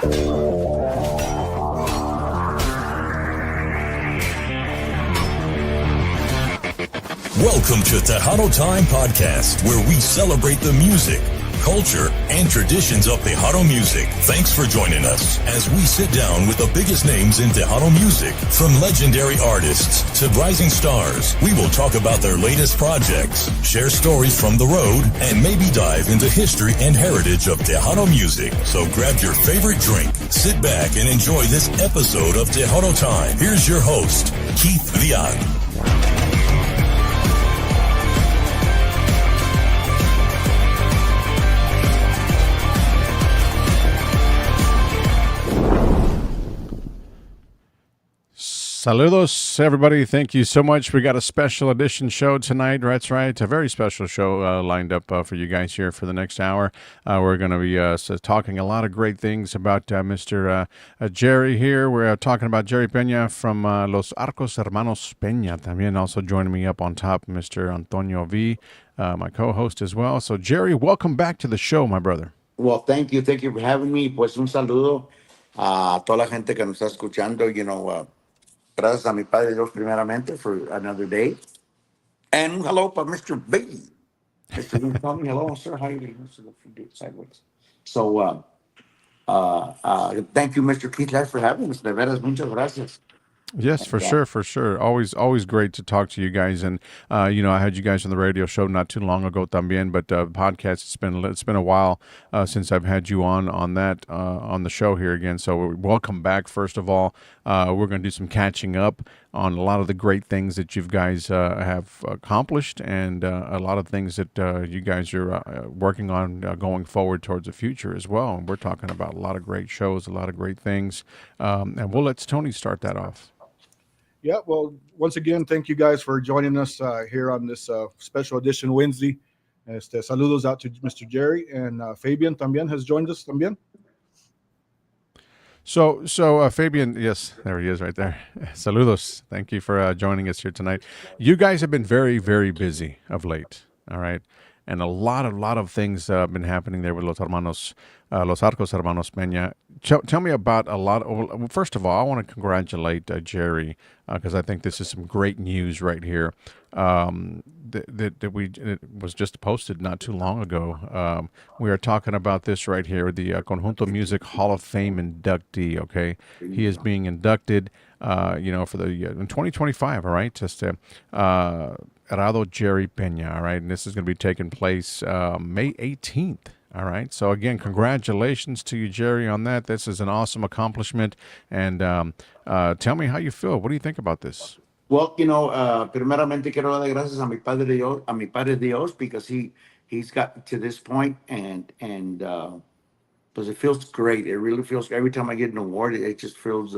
Welcome to Tejano Time Podcast, where we celebrate the music, culture, and traditions of Tejano music. Thanks for joining us as we sit down with the biggest names in Tejano music. From legendary artists to rising stars, we will talk about their latest projects, share stories from the road, and maybe dive into history and heritage of Tejano music. So grab your favorite drink, sit back, and enjoy this episode of Tejano Time. Here's your host, Keith LEAL. Saludos, everybody. Thank you so much. We got a special edition show tonight. That's right. A very special show lined up for you guys here for the next hour. We're going to be talking a lot of great things about Mr. Jerry here. We're talking about Jerry Peña from Los Arcos Hermanos Peña. También also joining me up on top, Mr. Antonio V., my co-host as well. So, Jerry, welcome back to the show, my brother. Well, thank you. Thank you for having me. Pues un saludo a toda la gente que nos está escuchando. Gracias a mi Padre Dios primeramente for another day. And hello para Mr. B. Mr. B, tell me hello, sir. How are you doing? Mr. Do it sideways. So, thank you, Mr. Keith Lash, for having us. De veras, muchas gracias. Yes, for sure. Always great to talk to you guys. And I had you guys on the radio show not too long ago también, but podcast, it's been a while since I've had you on the show here again. So welcome back. First of all, we're going to do some catching up on a lot of the great things that you guys have accomplished, and a lot of things that you guys are working on going forward towards the future as well. And we're talking about a lot of great shows, a lot of great things, and we'll let Tony start that off. Yeah, well, once again, thank you guys for joining us here on this special edition Wednesday. Saludos out to Mr. Jerry, and Fabian también has joined us también. So Fabian, yes, there he is right there. Saludos. Thank you for joining us here tonight. You guys have been very, very busy of late, all right? And a lot of things have been happening there with Los Arcos Hermanos Peña. Tell me about first of all, I want to congratulate Jerry, because I think this is some great news right here. It was just posted not too long ago. We are talking about this right here, the Conjunto Music Hall of Fame inductee. Okay, he is being inducted, for in 2025. All right, just Erado Jerry Peña. All right, and this is going to be taking place May 18th. All right. So again, congratulations to you, Jerry, on that. This is an awesome accomplishment. And tell me how you feel. What do you think about this? Well, primeramente quiero dar gracias a mi Padre Dios, because he's got to this point, and because it feels great. It really feels, every time I get an award, it just feels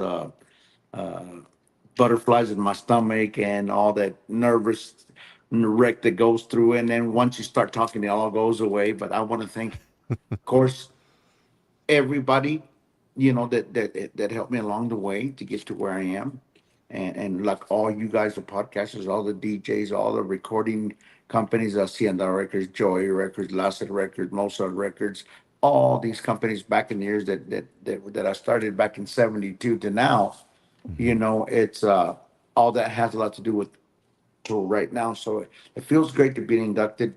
butterflies in my stomach and all that nervous wreck that goes through. And then once you start talking, it all goes away. But I want to thank, of course, everybody, that helped me along the way to get to where I am. And like all you guys, the podcasters, all the DJs, all the recording companies, Hacienda Records, Joy Records, Lassett Records, Mozart Records, all these companies back in the years that I started back in 72 to now, it's all that has a lot to do with till right now. So it feels great to be inducted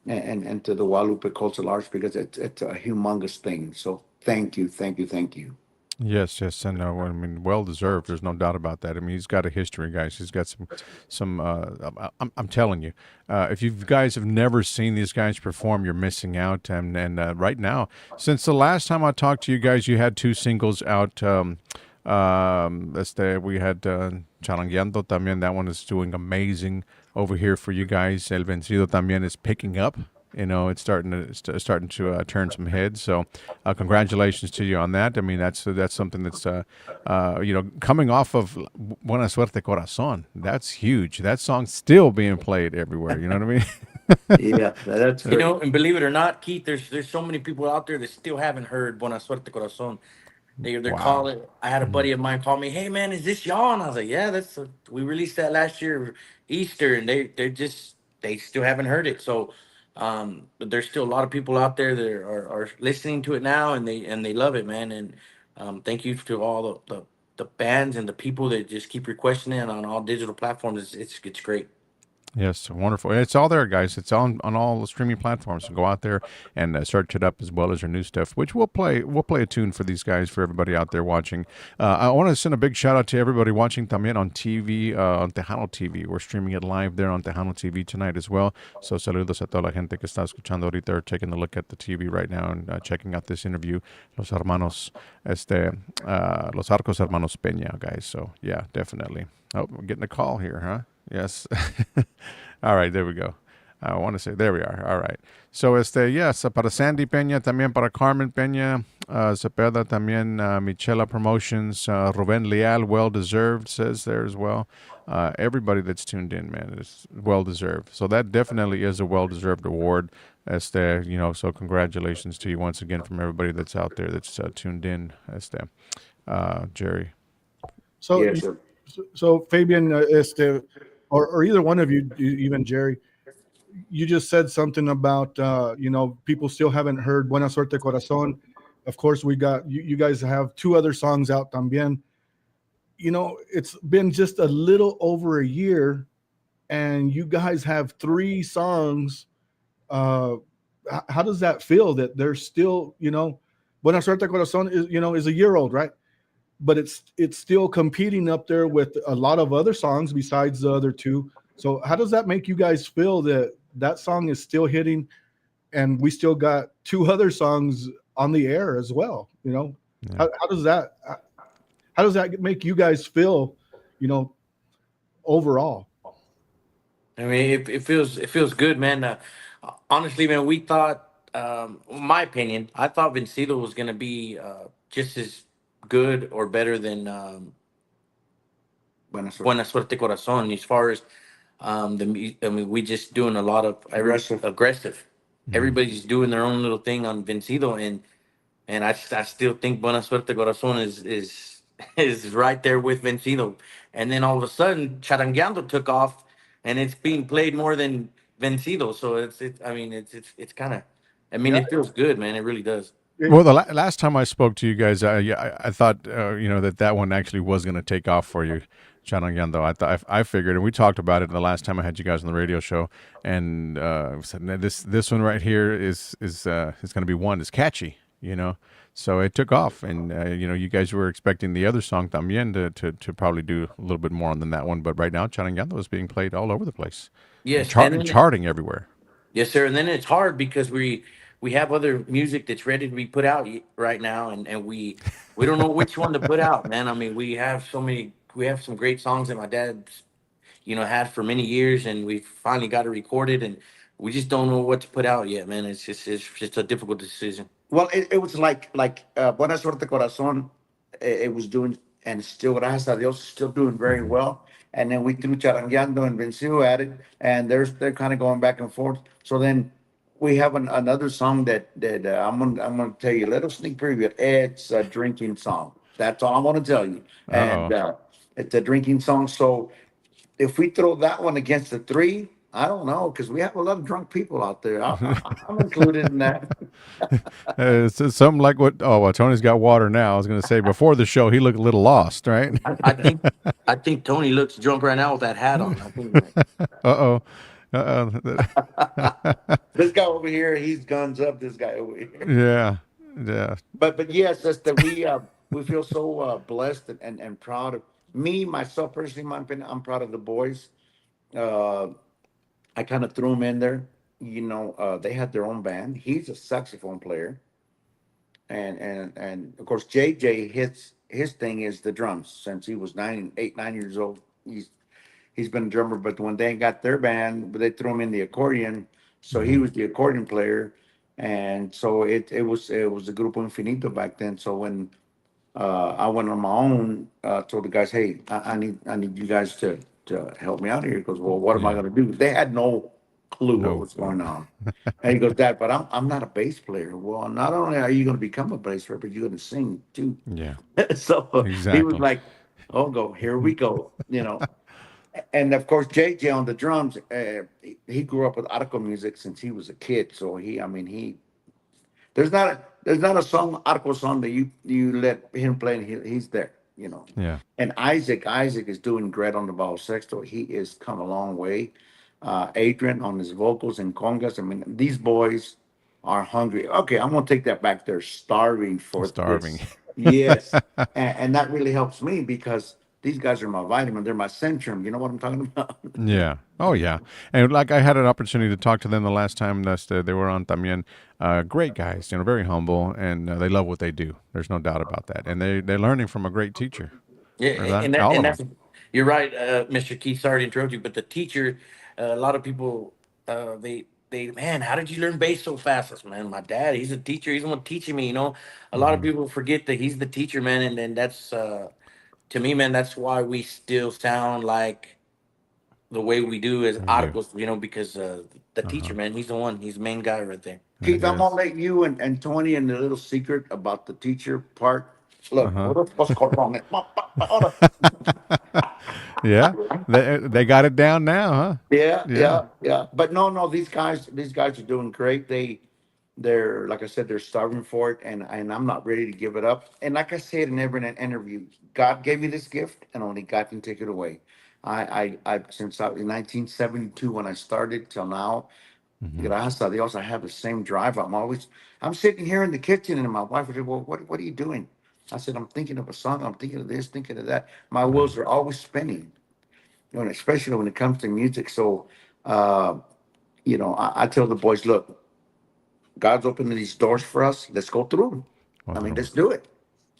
and to the Guadalupe Cultural Arts, because it's a humongous thing. So thank you. Yes, and well deserved. There's no doubt about that. I mean, he's got a history, guys. He's got some. I'm telling you, if you guys have never seen these guys perform, you're missing out. And right now, since the last time I talked to you guys, you had 2 singles out. We had Charangueando también. That one is doing amazing over here for you guys. El Vencido también is picking up. It's starting to turn some heads. So, congratulations to you on that. I mean, that's something that's coming off of Buena Suerte Corazón. That's huge. That song's still being played everywhere. You know what I mean? Yeah, that's great. And believe it or not, Keith, there's so many people out there that still haven't heard Buena Suerte Corazón. They're calling. I had a buddy of mine call me, "Hey man, is this y'all?" And I was like, "Yeah, we released that last year Easter," and they still haven't heard it. So, but there's still a lot of people out there that are listening to it now, and they love it, man. And Thank you to all the bands and the people that just keep requesting it on all digital platforms. It's great. Yes, wonderful. It's all there, guys. It's on all the streaming platforms. So go out there and search it up as well as your new stuff, which we'll play. We'll play a tune for these guys, for everybody out there watching. I want to send a big shout out to everybody watching también on TV, on Tejano TV. We're streaming it live there on Tejano TV tonight as well. So saludos a toda la gente que está escuchando ahorita, or taking a look at the TV right now and checking out this interview. Los hermanos, los Arcos Hermanos Peña, guys. So yeah, definitely. Oh, we're getting a call here, huh? Yes. All right, there we go. I want to say, there we are. All right. So, yes, para Sandy Peña, también para Carmen Peña, Cepeda también, Michela Promotions, Rubén Leal, well deserved, says there as well. Everybody that's tuned in, man, is well deserved. So that definitely is a well deserved award. So congratulations to you once again from everybody that's out there that's tuned in. Jerry. So, Yes, sir. so Fabian, or either one of you, even Jerry, you just said something about people still haven't heard Buena Suerte Corazón. Of course, we got you guys have 2 other songs out también. It's been just a little over a year, and you guys have 3 songs. How does that feel that there's still, Buena Suerte Corazón is a year old, right? But it's still competing up there with a lot of other songs besides the other 2. So how does that make you guys feel that song is still hitting, and we still got 2 other songs on the air as well? Yeah. How does that make you guys feel, overall? I mean, it feels good, man. Honestly, man, we thought, my opinion, I thought Vencido was gonna be just as good or better than Buena suerte. Buena Suerte Corazón. As far as we just doing a lot of aggressive. Everybody's doing their own little thing on Vencido, and I still think Buena Suerte Corazón is right there with Vencido. And then all of a sudden, Charangueando took off, and it's being played more than Vencido. So it's kind of, it feels good, man. It really does. Well, the last time I spoke to you guys, I thought that one actually was going to take off for you, Charangueando. I figured, and we talked about it the last time I had you guys on the radio show, and said, this one right here is going to be one. It's catchy, So it took off, and you guys were expecting the other song también to probably do a little bit more than that one, but right now Charangueando is being played all over the place. Yes, and charting everywhere. Yes, sir. And then it's hard because we have other music that's ready to be put out right now, and we don't know which one to put out, man. I mean, we have some great songs that my dad, had for many years, and we finally got it recorded, and we just don't know what to put out yet, man. It's just a difficult decision. Well, it was like Buena Suerte Corazón. It was doing, and still, gracias a Dios, still doing very well. And then we threw Charangueando and Vencido at it, and they're kind of going back and forth. So then we have another song that I'm gonna tell you a little sneak preview. It's a drinking song. That's all I want to tell you. And it's a drinking song. So if we throw that one against the 3, I don't know, because we have a lot of drunk people out there. I'm included in that. It's something like what? Oh, well, Tony's got water now. I was going to say before the show, he looked a little lost, right? I think Tony looks drunk right now with that hat on. I think. This guy over here, he's guns up. This guy over here. Yeah. But yes, that's that we feel so blessed and proud of me, myself personally. In my opinion, I'm proud of the boys. I kind of threw them in there. They had their own band. He's a saxophone player, and of course JJ his thing is the drums. Since he was 9 years old, he's been a drummer. But when they got their band, they threw him in the accordion, so he was the accordion player, and so it was the Grupo Infinito back then. So when I went on my own, told the guys, hey, I need you guys to help me out here. He goes, well, what am I going to do? They had no clue what was going on. And he goes, Dad, but I'm not a bass player. Well, not only are you going to become a bass player, but you're going to sing too. Yeah. So exactly. He was like, here we go. And of course, JJ on the drums, he grew up with Arco music since he was a kid. So there's not a song, Arcos song, that you let him play and he's there, you know. Yeah. And Isaac is doing great on the bajo sexto. He is come a long way. Adrian on his vocals and congas. I mean, these boys are hungry. Okay, I'm gonna take that back. They're starving for Starving. this. Yes, and that really helps me because these guys are my vitamin. They're my Centrum. You know what I'm talking about? Yeah. Oh, yeah. And like I had an opportunity to talk to them the last time that they were on también. Great guys, very humble, and they love what they do. There's no doubt about that. And they're learning from a great teacher. Yeah, Verdad? and that All and of that's them. you're right, Mr. Keith. Sorry to interrupt you, but the teacher, a lot of people, they man, how did you learn bass so fast? I said, man, my dad, he's a teacher. He's the one teaching me. A lot of Hmm. people forget that he's the teacher, man, and then that's to me, man, that's why we still sound like the way we do as We do. articles, because the teacher, Uh-huh. man, he's the one. He's the main guy right there. Keith, I'm gonna Yes. let you and Tony and the little secret about the teacher part. Look, Uh-huh. what's going wrong? Yeah. They got it down now, huh? Yeah, Yeah. yeah, yeah. But no, these guys are doing great. They're like I said, they're starving for it, and I'm not ready to give it up. And like I said in every interview, God gave me this gift, and only God can take it away. I since in 1972 when I started till now, Hmm. gracias a Dios, I have the same drive. I'm sitting here in the kitchen, and my wife would say, "Well, what are you doing?" I said, "I'm thinking of a song. I'm thinking of this, thinking of that. My Right. wheels are always spinning." And especially when it comes to music. So, uh, I tell the boys, look, God's opening these doors for us. Let's go through 'em. I mean, Otro. let's do it.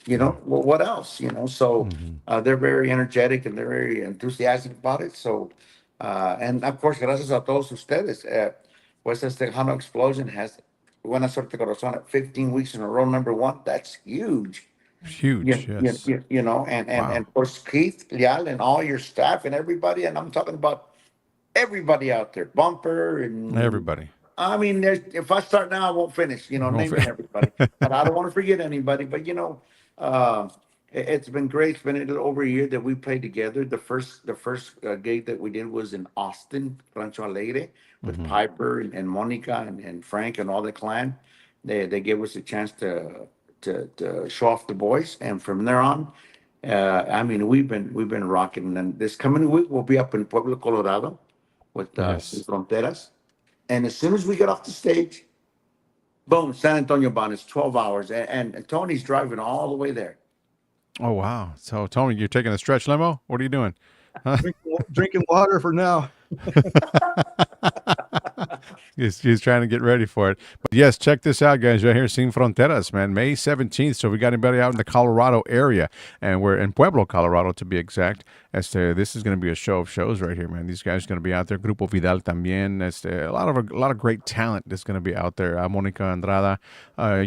Yeah. Well, what else? So Hmm. they're very energetic and they're very enthusiastic about it. So, and of course, gracias a todos ustedes. Pues Tejano Explosion has Buena Suerte Corazón at 15 weeks in a row, number one. That's huge. Huge. Yes. And Wow. of course, Keith, Leal, and all your staff and everybody. And I'm talking about everybody out there, Bumper, and Everybody. I mean, if I start now, I won't finish. Naming everybody, but I don't want to forget anybody. But uh, it's been great. It's been a little over a year that we played together. The first gig that we did was in Austin, Rancho Alegre, with Hmm. Piper and Monica and Frank and all the clan. They gave us a chance to show off the boys, and from there on. I mean, we've been rocking, and this coming week we'll be up in Pueblo, Colorado, with Sin Yes. Fronteras. And as soon as we get off the stage, boom, San Antonio bound. It's 12 hours. And Tony's driving all the way there. Oh, wow. So, Tony, you're taking a stretch limo? What are you doing? Huh? Drinking water for now. He's trying to get ready for it. But yes, check this out, guys. Right here, Sin Fronteras, man. May 17th. So we got anybody out in the Colorado area, and we're in Pueblo, Colorado, to be exact. This is going to be a show of shows right here, man. These guys are going to be out there. Grupo Vidal también. A lot of great talent that's going to be out there. Monica Andrada,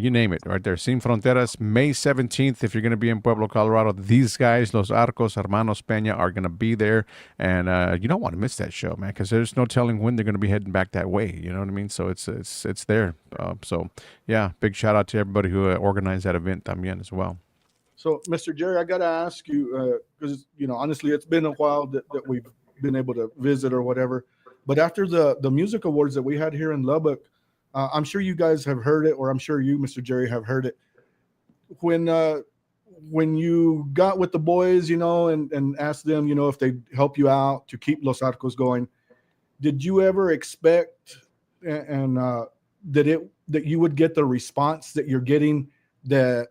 you name it, right there. Sin Fronteras, May 17th. If you're going to be in Pueblo, Colorado, these guys, Los Arcos Hermanos Peña, are going to be there, and you don't want to miss that show, man, because there's no telling when they're going to be heading back that way. You know what I mean? So it's there. So yeah, big shout out to everybody who organized that event también as well. So, Mr. Jerry, I got to ask you because honestly, it's been a while that we've been able to visit or whatever. But after the music awards that we had here in Lubbock, I'm sure you guys have heard it, or I'm sure you, Mr. Jerry, have heard it. When you got with the boys, and asked them, if they help you out to keep Los Arcos going, did you ever expect and that you would get the response that you're getting? That,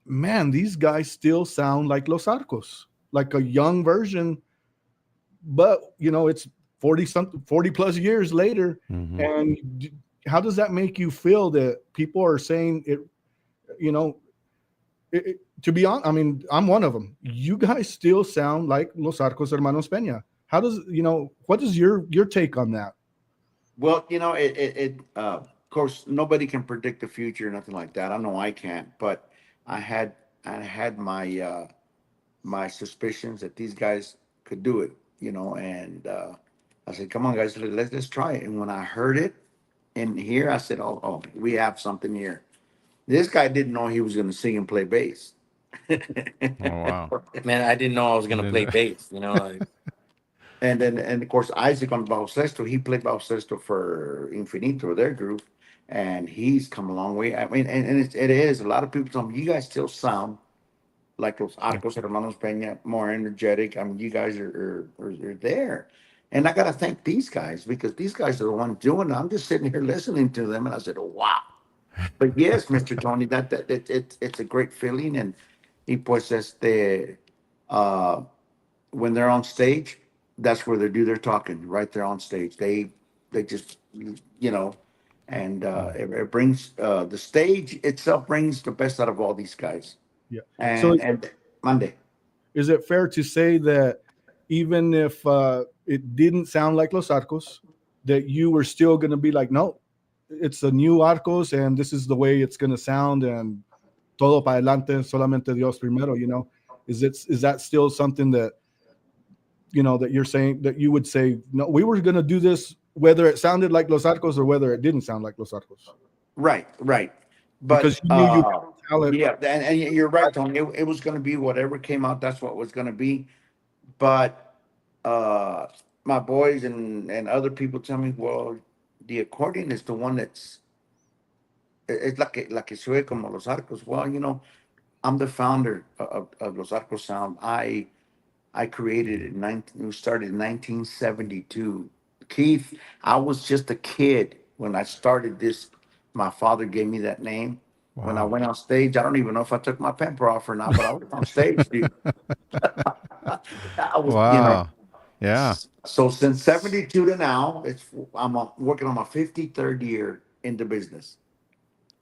man, these guys still sound like Los Arcos, like a young version, but it's 40 plus years later. Hmm. And how does that make you feel that people are saying it? To be honest, I mean, I'm one of them. You guys still sound like Los Arcos Hermanos Peña. How does what is your take on that? Well, of course, nobody can predict the future or nothing like that. I know I can't, but I had my suspicions that these guys could do it, and I said, come on, guys, let's try it. And when I heard it in here, I said, oh, we have something here. This guy didn't know he was going to sing and play bass. Oh, wow. Man, I didn't know I was And gonna then, play bass. Like, And of course Isaac on baloncesto, he played baloncesto for Infinito, their group, and he's come a long way. I mean, and it is a lot of people tell me, you guys still sound like those Arcos Hermanos Peña, more energetic. I mean, you guys are there. And I got to thank these guys because these guys are the ones doing it. I'm just sitting here listening to them, and I said, oh, wow. But yes, Mr. Tony, it's a great feeling. And he pues uh, when they're on stage, that's where they do their talking, right there on stage. They just, you know, and it brings the stage itself brings the best out of all these guys. Yeah. So And Monday. is it fair to say that even if it didn't sound like Los Arcos, that you were still going to be like, no, it's a new Arcos, and this is the way it's going to sound, and todo para adelante, solamente Dios primero. Is that still something that that you're saying that you would say, no, we were going to do this whether it sounded like Los Arcos or whether it didn't sound like Los Arcos, Right, right. because But you knew you had talent. yeah, and you're right, Tony. It was going to be whatever came out. That's what it was going to be. But uh, my boys and other people tell me, well, the accordion is the one it's like que se oye como Los Arcos. Well, I'm the founder of Los Arcos Sound. I created it. We started in 1972. Keith, I was just a kid when I started this. My father gave me that name. When I Wow. went on stage, I don't even know if I took my pamper off or not, but I was on stage, dude. I was, Wow. Yeah. So since 72 to now, I'm working on my 53rd year in the business.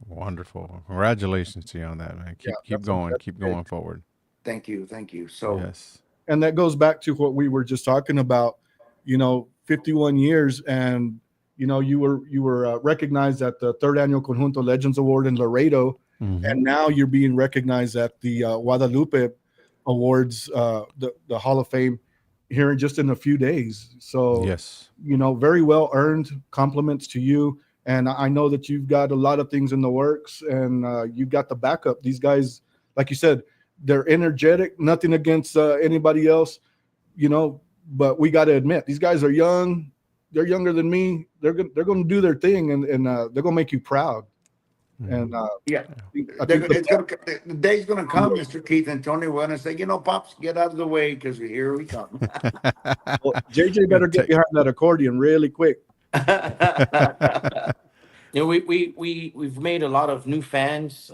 Wonderful. Congratulations to you on that, man. Yeah, Keep going. Keep great. going forward. Thank you. Thank you. So, Yes. And that goes back to what we were just talking about, 51 years, and you were recognized at the third annual Conjunto Legends Award in Laredo, Mhm. and now you're being recognized at the Guadalupe Awards, the Hall of Fame, here in a few days. So Yes. very well earned compliments to you. And I know that you've got a lot of things in the works, and you've got the backup. These guys, like you said, they're energetic. Nothing against anybody else, but we got to admit these guys are young. They're younger than me. They're going to do their thing, and they're going to make you proud. And yeah, I think the day's going to come, Mr. Keith and Tony. We're going to say, Pops, get out of the way because here we come. well, JJ better get behind that accordion really quick. We've made a lot of new fans.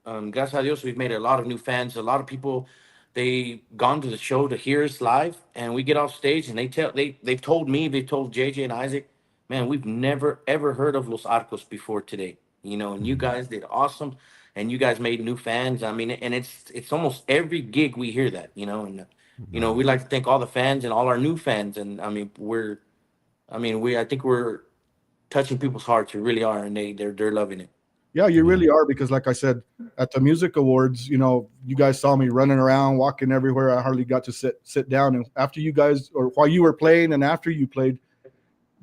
Gracias a Dios, we've made a lot of new fans. A lot of people, they gone to the show to hear us live, and we get off stage and they've told me, they've told JJ and Isaac, man, we've never ever heard of Los Arcos before today. And you guys did awesome, and you guys made new fans. I mean, and it's almost every gig we hear that. And we like to thank all the fans and all our new fans, and I mean I think we're touching people's hearts. We really are, and they're loving it. Yeah, you really are, because like I said, at the music awards, you guys saw me running around, walking everywhere. I hardly got to sit down. And after you guys, or while you were playing and after you played,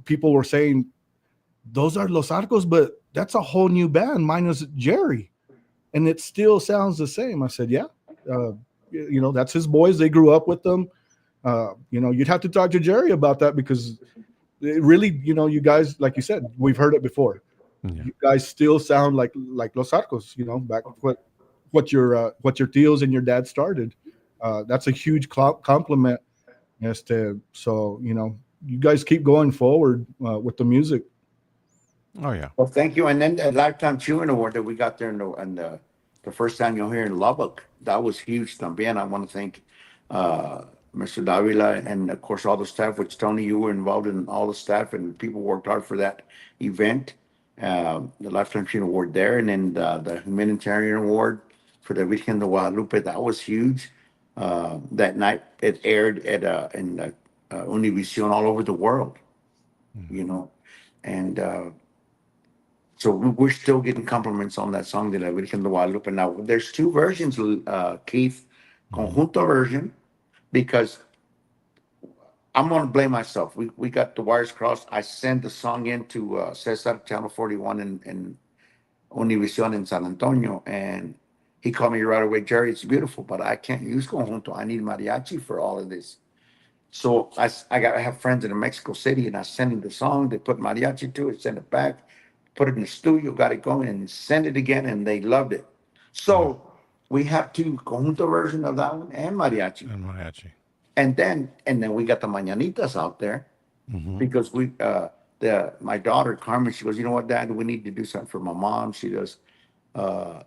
people were saying, those are Los Arcos, but that's a whole new band minus Jerry. And it still sounds the same. I said, yeah, that's his boys. They grew up with them. You'd have to talk to Jerry about that, because it really, you guys, like you said, we've heard it before. Yeah. You guys still sound like Los Arcos, back what your tios and your dad started. That's a huge compliment. So you guys keep going forward with the music. Oh yeah. Well, thank you. And then the Lifetime Chewing Award that we got there in the first annual here in Lubbock, that was huge también. I want to thank Mr. Davila and, of course, all the staff, which, Tony, you were involved in all the staff, and people worked hard for that event. The Lifetime Chewing Award there, and then the Humanitarian Award for the Virgen de Guadalupe, that was huge. That night, it aired in Univision all over the world, and so we're still getting compliments on that song, De la Virgen de Guadalupe. Now, there's two versions, Keith, conjunto version, because I'm going to blame myself. We got the wires crossed. I sent the song in to Cesar, Channel 41 in Univision in San Antonio, and he called me right away, Jerry, it's beautiful, but I can't use conjunto. I need mariachi for all of this. So I have friends in Mexico City, and I sent him the song. They put mariachi to it, sent it back. put it in the studio, got it going, and sent it again, and they loved it. So we have two conjunto version of that one and mariachi. And mariachi. And then we got the mañanitas out there because my daughter Carmen, she goes, you know what, Dad, we need to do something for my mom. She does a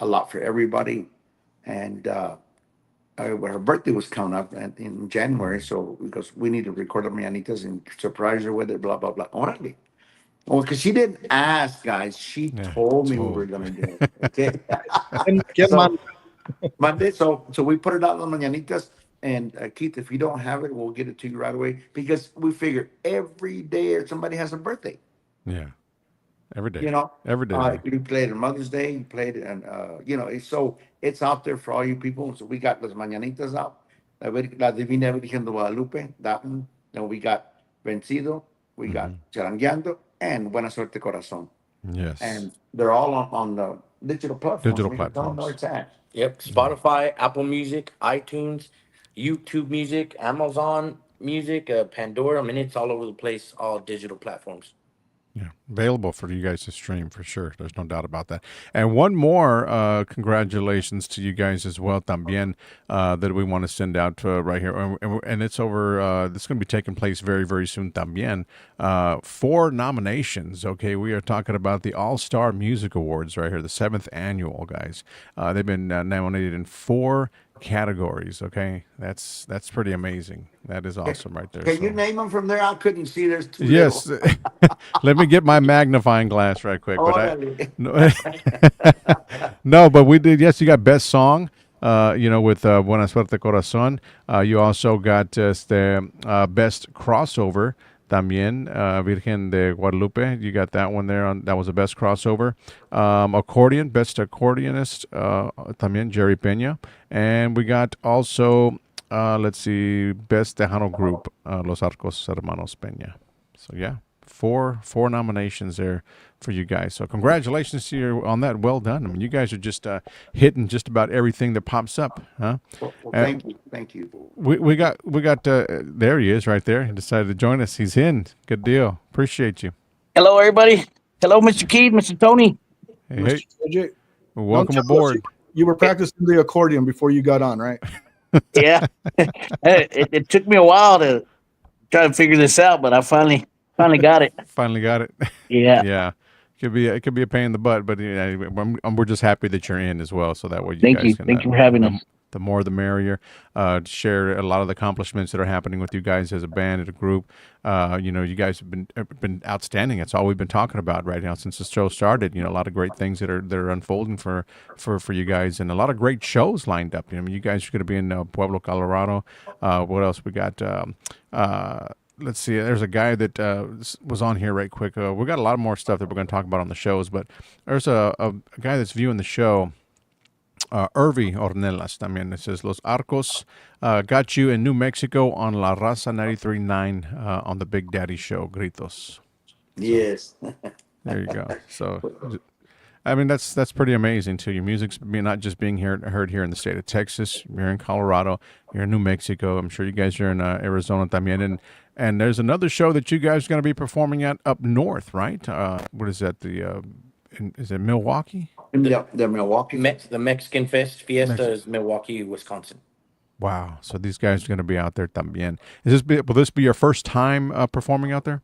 lot for everybody, and her birthday was coming up in January, so because we need to record the mañanitas and surprise her with it, blah blah blah. Orale. Well, because she didn't ask, guys, she told me we were gonna do it. Okay, so Monday, so we put it out on the mañanitas. And Keith, if you don't have it, we'll get it to you right away because we figure every day somebody has a birthday. Yeah, every day. You know, every day. you played on Mother's Day, you played it, and so it's out there for all you people. So we got Las Mañanitas out, La Divina Virgen de Guadalupe, that one. Then we got Vencido, we got Charangueando, and Buena Suerte Corazón. Yes. And they're all on the digital platforms. Digital We can tell them platforms. where it's at. Yep. Spotify, Apple Music, iTunes, YouTube Music, Amazon Music, Pandora. I mean, it's all over the place, all digital platforms. Yeah, available for you guys to stream for sure. There's no doubt about that. And one more congratulations to you guys as well, también, that we want to send out right here. And it's over, this is going to be taking place very, very soon también. 4 nominations, okay? We are talking about the All-Star Music Awards right here, the 7th annual, guys. They've been nominated in 4 categories. Okay, that's pretty amazing. That is awesome right there. Can you name them from there? I couldn't see. There's 2. Yes. Let me get my magnifying glass right quick. No, but we did. Yes, you got best song. With Buena Suerte Corazón. You also got best crossover. También Virgen de Guadalupe, you got that one there. That was the best crossover. Accordion, best accordionist, también Jerry Peña. And we got also, let's see, best Tejano group, Los Arcos Hermanos Peña. So yeah, four nominations there for you guys. So congratulations to you on that. Well done. I mean, you guys are just hitting just about everything that pops up, huh? Well, thank you. We got there he is right there. He decided to join us. He's in. Good deal. Appreciate you. Hello, everybody. Hello, Mr. Keith, Mr. Tony. Hey, AJ, welcome aboard. You were practicing the accordion before you got on, right? Yeah. It took me a while to try to figure this out, but I finally got it. Finally got it. Yeah. Yeah. It could be a pain in the butt, but we're just happy that you're in as well. So that way you Thank guys you. can. Thank you for having us. The more, the merrier. Share a lot of the accomplishments that are happening with you guys as a band, as a group. You guys have been outstanding. That's all we've been talking about right now since the show started. A lot of great things that are unfolding for you guys, and a lot of great shows lined up. You guys are going to be in Pueblo, Colorado. What else we got? Let's see. There's a guy that was on here right quick. We got a lot more stuff that we're going to talk about on the shows, but there's a guy that's viewing the show. Irvi Ornelas también. It says Los Arcos got you in New Mexico on La Raza 93.9 on the Big Daddy Show. Gritos. Yes. There you go. So, I mean, that's pretty amazing too. Your music's not just being heard here in the state of Texas. You're in Colorado. You're in New Mexico. I'm sure you guys are in Arizona también. And there's another show that you guys are going to be performing at up north, right? What is that? Is it Milwaukee? Yeah, the Milwaukee. The Mexican Fiesta is Milwaukee, Wisconsin. Wow. So these guys are going to be out there también. Will this be your first time performing out there?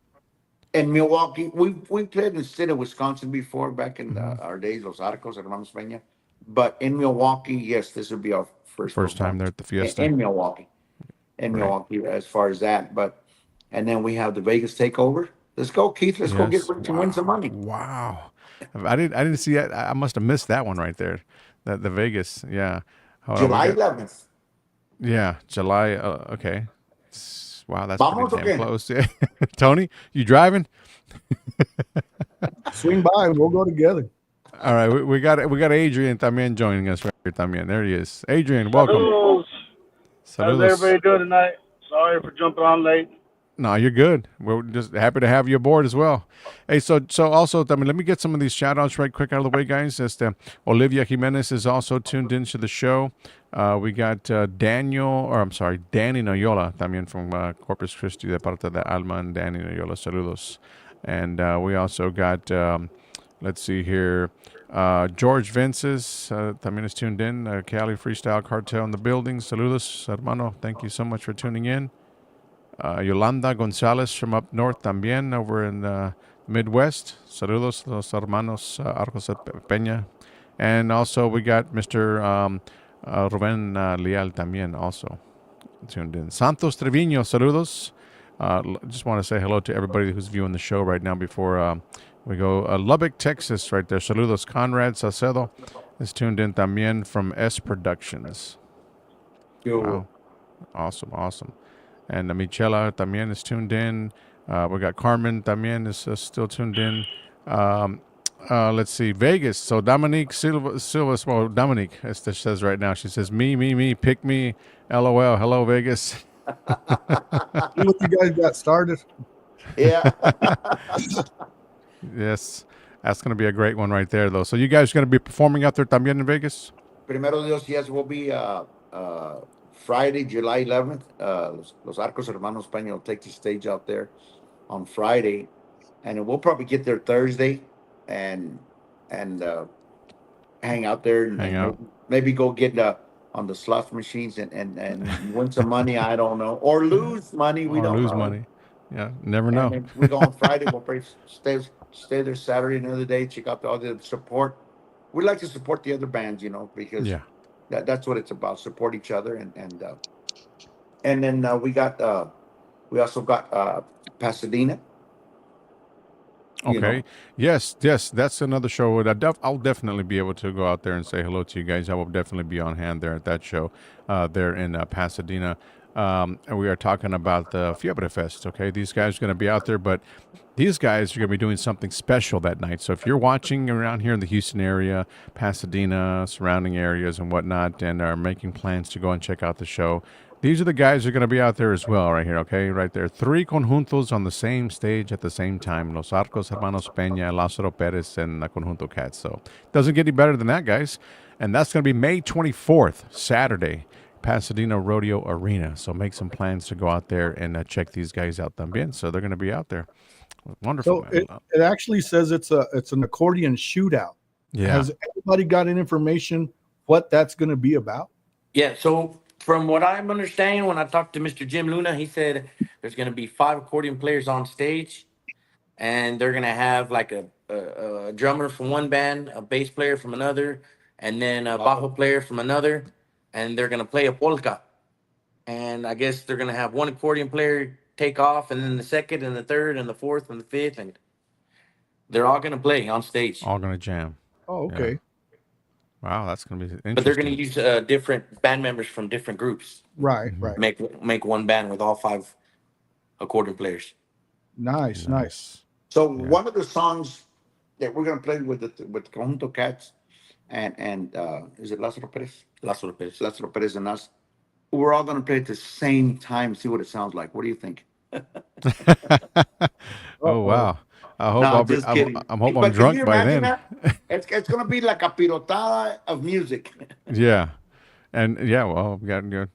In Milwaukee, we played in the state of Wisconsin before, back in our days, Los Arcos Hermanos Peña. But in Milwaukee, yes, this would be our first time there at the Fiesta. In Milwaukee. Milwaukee, as far as that. And then we have the Vegas takeover. Let's go, Keith. Let's go get rich and win some money. Wow. I didn't see that. I must have missed that one right there. The Vegas. Yeah. July 11th. Yeah, July. Okay. Wow, that's Vamos, pretty damn close. Tony, you driving? Swing by and we'll go together. All right, we got Adrian también joining us right here también. There he is. Adrian, welcome. Saludos. How's everybody doing tonight? Sorry for jumping on late. No, you're good. We're just happy to have you aboard as well. Hey, so also, let me get some of these shout-outs right quick out of the way, guys. Olivia Jimenez is also tuned into the show. We got Danny Noyola, también from Corpus Christi, de parte de Alma, and Danny Noyola, saludos. And we also got Let's see here. George Vences también is tuned in. Cali Freestyle Cartel in the building. Saludos, hermano. Thank you so much for tuning in. Yolanda Gonzalez from up north también over in the Midwest. Saludos, los hermanos Arcos Peña. And also we got Mr. Rubén Leal también also tuned in. Santos Trevino, saludos. Just want to say hello to everybody who's viewing the show right now before we go. Lubbock, Texas, right there. Saludos. Conrad Salcedo is tuned in también from S Productions. Wow. Awesome, awesome. And Michela también is tuned in. We got Carmen también is still tuned in. Let's see, Vegas. So Dominique Silva, well, Dominique, as this says right now, she says, me, pick me, LOL. Hello, Vegas. See what you guys got started. Yeah. Yes, that's going to be a great one right there, though. So you guys are going to be performing out there también in Vegas? Primero Dios, yes, will be Friday, July 11th. Los Arcos Hermanos Peña will take the stage out there on Friday, and we'll probably get there Thursday, and hang out there and, Hang out. maybe go get on the slot machines and win some money. I don't know, or lose money. We Or don't lose know. money. Yeah, never And know. then we go on Friday. We'll probably stay there Saturday, another day. Check out all the support. We like to support the other bands, because Yeah. that's what it's about. Support each other, and then we also got Pasadena. Okay. Yes, that's another show. I'll definitely be able to go out there and say hello to you guys. I will definitely be on hand there at that show there in Pasadena. And we are talking about the Fiebre Fest. Okay, these guys are going to be out there, but these guys are going to be doing something special that night. So if you're watching around here in the Houston area, Pasadena, surrounding areas and whatnot, and are making plans to go and check out the show, these are the guys who are going to be out there as well, right here, okay? Right there. 3 conjuntos on the same stage at the same time. Los Arcos Hermanos Peña, Lázaro Pérez, and the Conjunto Cats. So doesn't get any better than that, guys. And that's going to be May 24th, Saturday, Pasadena Rodeo Arena. So make some plans to go out there and check these guys out también. So they're going to be out there. Wonderful. So it actually says it's an accordion shootout. Yeah. Has anybody got any information what that's going to be about? Yeah, so from what I'm understanding, when I talked to Mr. Jim Luna, he said there's going to be 5 accordion players on stage, and they're going to have like a drummer from one band, a bass player from another, and then a bajo player from another, and they're going to play a polka. And I guess they're going to have one accordion player take off, and then the second, and the third, and the fourth, and the fifth, and they're all going to play on stage. All going to jam. Oh, okay. Yeah. Wow, that's going to be interesting. But they're going to use different band members from different groups. Right. Make one band with all 5 accordion players. Nice. So one of the songs that we're gonna play with Conjunto Cats and is it Lázaro Pérez? Lázaro Pérez and us. We're all gonna play at the same time. See what it sounds like. What do you think? Oh wow! I hope No, just kidding. I'm hoping But I'm can drunk you by imagine then. that? It's gonna be like a pirotada of music. Yeah, and well,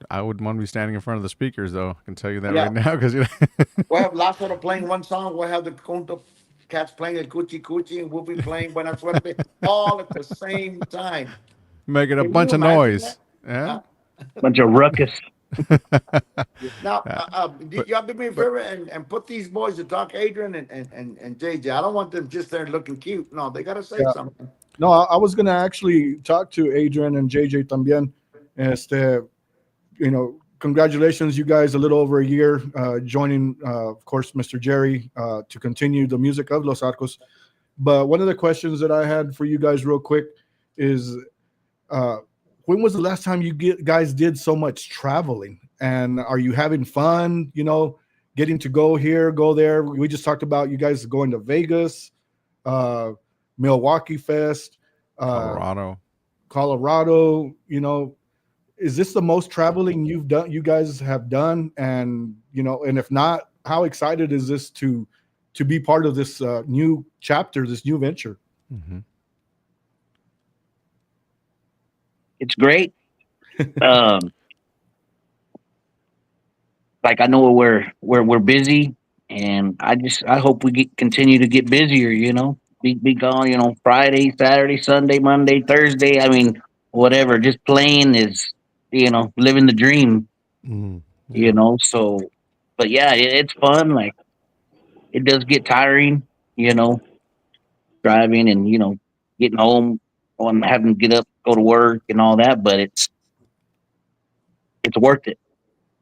I wouldn't want to be standing in front of the speakers though. I can tell you that Yeah. right now because We'll have Lázaro playing one song. We'll have the Conjunto Cats playing a Cuchi Cuchi, and we'll be playing Buena Suerte all at the same time. making a Can bunch you of imagine noise. that? Yeah. Bunch of ruckus. Now, y'all do me a favor and put these boys to talk, Adrian and JJ. I don't want them just there looking cute. No, they gotta say something. No, I was going to actually talk to Adrian and JJ también. Congratulations, you guys, a little over a year joining, of course, Mr. Jerry to continue the music of Los Arcos. But one of the questions that I had for you guys real quick is when was the last time you guys did so much traveling? And are you having fun, getting to go here, go there? We just talked about you guys going to Vegas, Milwaukee Fest, Colorado, is this the most traveling you guys have done? And, and if not, how excited is this to be part of this new chapter, this new venture? Mm-hmm. It's great. Like I know we're busy, and I hope we continue to get busier. be gone. Friday, Saturday, Sunday, Monday, Thursday. I mean, whatever. Just playing is living the dream. Mm, yeah. So, but yeah, it's fun. Like it does get tiring. You know, driving and getting home on having to get up, go to work, and all that. But it's worth it.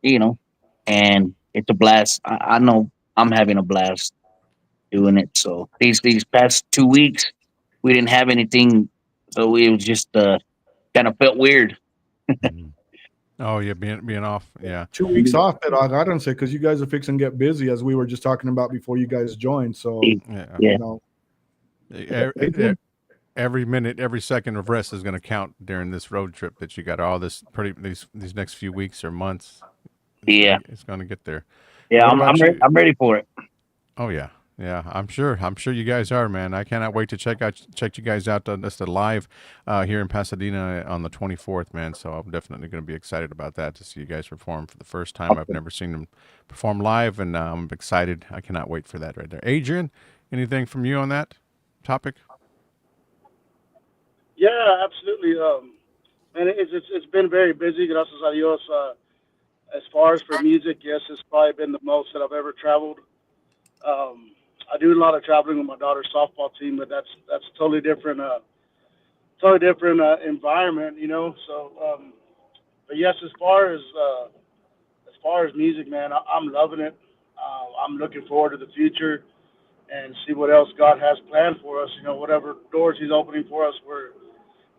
You know, and it's a blast. I know I'm having a blast doing it. So these past 2 weeks we didn't have anything, so it was just kind of felt weird. Mhm. Oh yeah, being off. Yeah. 2 weeks off, but I don't say because you guys are fixing to get busy, as we were just talking about before you guys joined. So Yeah. Yeah, you know, E- Every minute, every second of rest is going to count during this road trip that you got. All this these next few weeks or months, yeah, it's gonna get there. yeah. What I'm about ready. you? I'm ready for it. Oh yeah, yeah. I'm sure you guys are, man. I cannot wait to check you guys out. That's the live here in Pasadena on the 24th, man. So I'm definitely going to be excited about that to see you guys perform for the first time. I've never seen them perform live, and I'm excited. I cannot wait for that right there. Adrian, anything from you on that topic? Yeah, absolutely. And it's been very busy. Gracias a Dios. As far as for music, yes, it's probably been the most that I've ever traveled. I do a lot of traveling with my daughter's softball team, but that's totally different environment, So, but yes, as far as music, man, I'm loving it. I'm looking forward to the future and see what else God has planned for us. Whatever doors He's opening for us,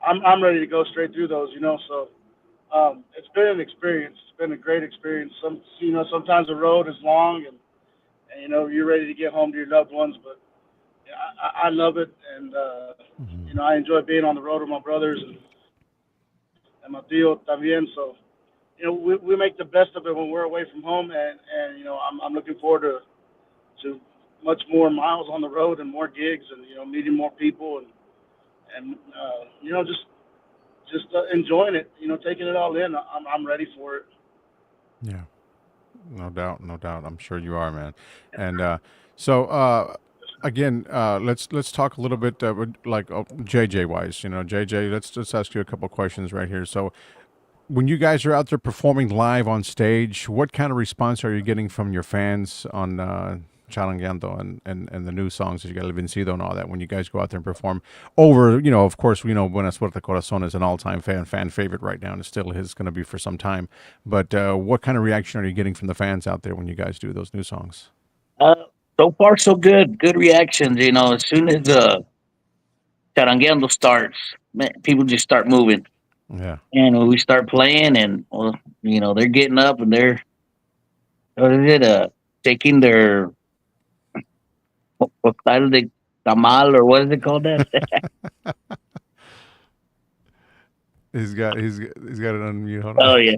I'm ready to go straight through those. So it's been an experience. It's been a great experience. Sometimes the road is long and you're ready to get home to your loved ones, but yeah, I love it, and Hmm. I enjoy being on the road with my brothers and my tío también. So we make the best of it when we're away from home, and I'm looking forward to much more miles on the road and more gigs, and meeting more people, and just enjoying it, taking it all in. I'm ready for it. Yeah, no doubt, no doubt. I'm sure you are, man. And so again, let's talk a little bit like JJ wise. JJ. Let's ask you a couple questions right here. So when you guys are out there performing live on stage, what kind of response are you getting from your fans on Charangueando and the new songs that you got, El Vencido and all that, when you guys go out there and perform over, of course, we know Buena Suerte Corazon is an all-time fan favorite right now, and it still is going to be for some time. But what kind of reaction are you getting from the fans out there when you guys do those new songs? Uh, so far, so good. Good reactions. As soon as Charangueando starts, man, people just start moving, Yeah. and when we start playing, and well, they're getting up and they're what is it? Taking their costal de tamal, or what is it called? That He's got it on mute. Hold oh on. yeah,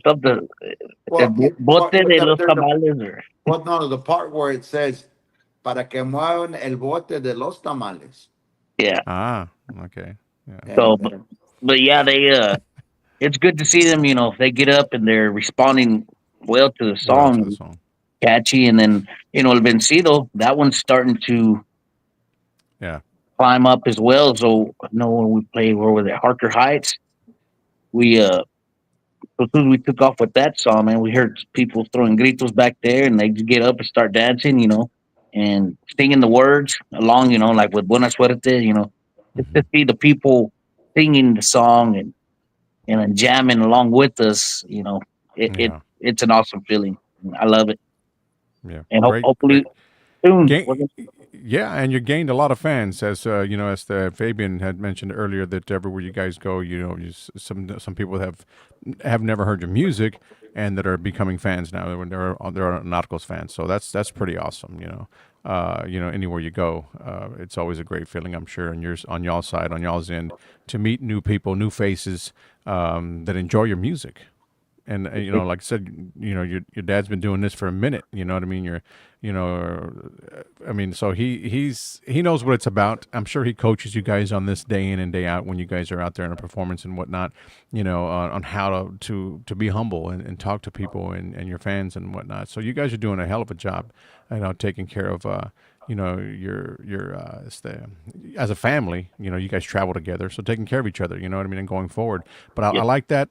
something. El Well, bote but de the, los there's the tamales, or well, no, the part where it says para que muevan el bote de los tamales, yeah. Ah, okay. Yeah. So, and but yeah, they it's good to see them. They get up and they're responding well to the Well, to the song, song. catchy, and then El Vencido, that one's starting to Yeah. climb up as well. So, when we play, where was it, Harker Heights? We as soon as we took off with that song, man, we heard people throwing gritos back there, and they just get up and start dancing, and singing the words along, like with Buena Suerte, just Hmm. to see the people singing the song and then jamming along with us, Yeah. it's an awesome feeling. I love it, Yeah. and Great. hopefully soon. Gain, yeah, and you gained a lot of fans, as as the Fabian had mentioned earlier, that everywhere you guys go, some people have never heard your music and that are becoming fans now. When they're Narcos fans, so that's pretty awesome. Anywhere you go, it's always a great feeling, I'm sure, on y'all side, on y'all's end, to meet new people, new faces that enjoy your music. And like I said, your dad's been doing this for a minute. You know what I mean? So he knows what it's about. I'm sure he coaches you guys on this day in and day out when you guys are out there in a performance and whatnot. On how to be humble and talk to people and your fans and whatnot. So you guys are doing a hell of a job, taking care of as a family, you guys travel together, so taking care of each other, you know what I mean, and going forward. But I Yes. like that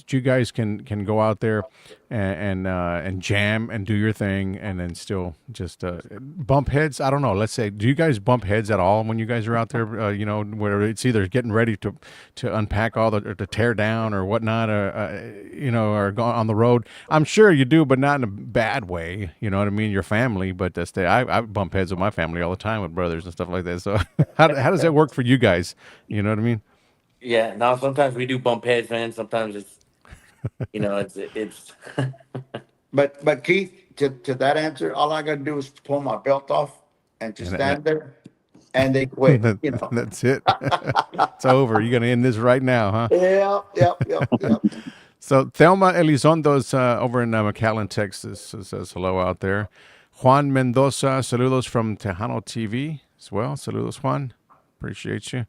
you guys can go out there and jam and do your thing, and then still just bump heads. I don't know. Let's say, do you guys bump heads at all when you guys are out there? Where it's either getting ready to unpack all or to tear down or whatnot, or go on the road. I'm sure you do, but not in a bad way. You know what I mean? Your family, but I bump heads with my family all the time with brothers and stuff like that. So how does that work for you guys? You know what I mean? Yeah, now sometimes we do bump heads, man. Sometimes it's But Keith, to that answer, all I gotta do is pull my belt off and just And stand there, and they quit. that's it. It's over. You're gonna end this right now, huh? Yep, yep, yep, yep. So Thelma Elizondo's over in McAllen, Texas, says hello out there. Juan Mendoza, saludos from Tejano TV as well. Saludos, Juan. Appreciate you.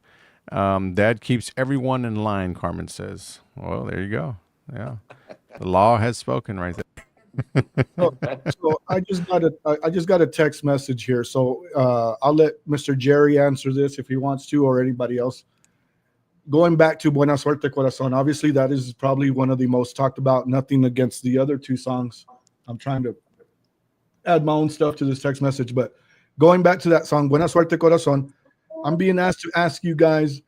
Dad keeps everyone in line, Carmen says. Well, there you go. Yeah. The law has spoken right there. So I just got a text message here. So I'll let Mr. Jerry answer this if he wants to, or anybody else. Going back to Buena Suerte Corazon, obviously that is probably one of the most talked about. Nothing against the other two songs. I'm trying to add my own stuff to this text message, but going back to that song, Buena Suerte Corazon, I'm being asked to ask you guys,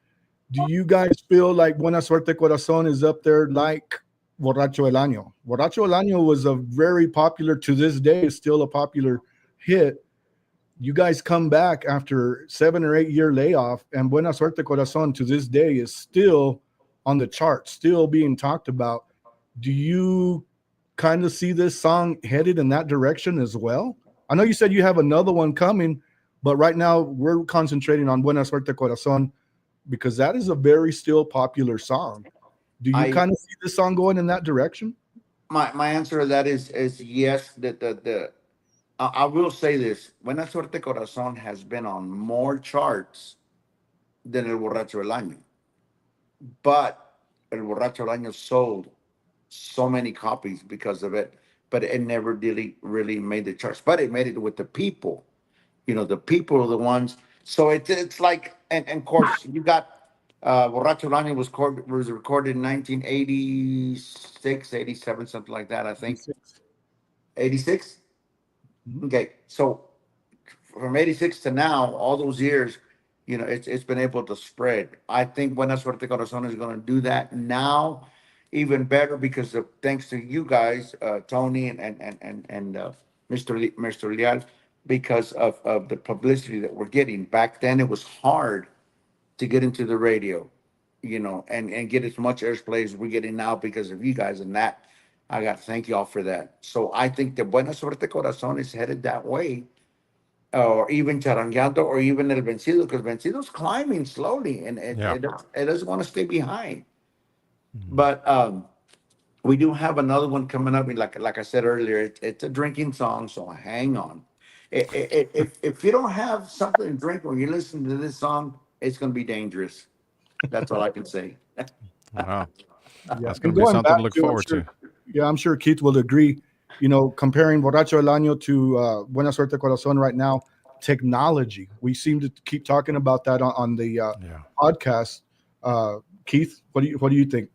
do you guys feel like Buena Suerte Corazon is up there like Borracho el Año? Borracho el Año was a very popular, to this day, is still a popular hit. You guys come back after 7 or 8 year layoff, and Buena Suerte Corazon to this day is still on the charts, still being talked about. Do you kind of see this song headed in that direction as well? I know you said you have another one coming, but right now we're concentrating on Buena Suerte Corazon because that is a very still popular song. Do you kind of see this song going in that direction? My answer to that is yes. I will say this: Buena Suerte Corazon has been on more charts than El Borracho del Año, but El Borracho del Año sold so many copies because of it, but it never really made the charts. But it made it with the people. The people are the ones. So it's like, and of course you got Borracho del Año was recorded in 1986, 87, something like that. I think 86. Okay, so from 86 to now, all those years, it's been able to spread. I think Buena Suerte Corazon is going to do that now even better because of thanks to you guys, Tony and Mr. Leal, because of the publicity that we're getting. Back then, it was hard to get into the radio, and get as much airplay as we're getting now because of you guys, and that I got to thank y'all for that. So I think the Buena Suerte Corazon is headed that way, or even Charangueando, or even El Vencido, because Vencido's climbing slowly, and Yeah. it doesn't want to stay behind. But we do have another one coming up. Like I said earlier, it's a drinking song, so hang on. If you don't have something to drink when you listen to this song, it's going to be dangerous. That's all I can say. Wow. Yeah, That's and going to be going something back to look to, forward to. yeah, I'm sure Keith will agree. Comparing Borracho el Año to Buena Suerte Corazon right now, technology. We seem to keep talking about that on the podcast. Keith, what do you think?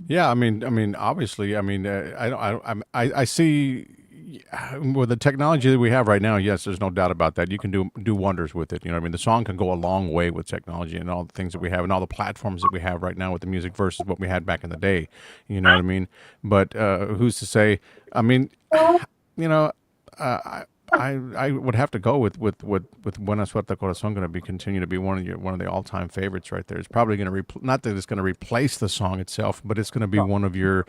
Yeah, I mean, obviously, I see with the technology that we have right now. Yes, there's no doubt about that. You can do wonders with it. You know, what I mean, the song can go a long way with technology and all the things that we have and all the platforms that we have right now with the music versus what we had back in the day. You know what I mean? But who's to say? I mean, you know, I would have to go with Buena Suerte Corazon going to continue to be one of the all time favorites right there. It's probably going to not that it's going to replace the song itself, but it's going to be one of your,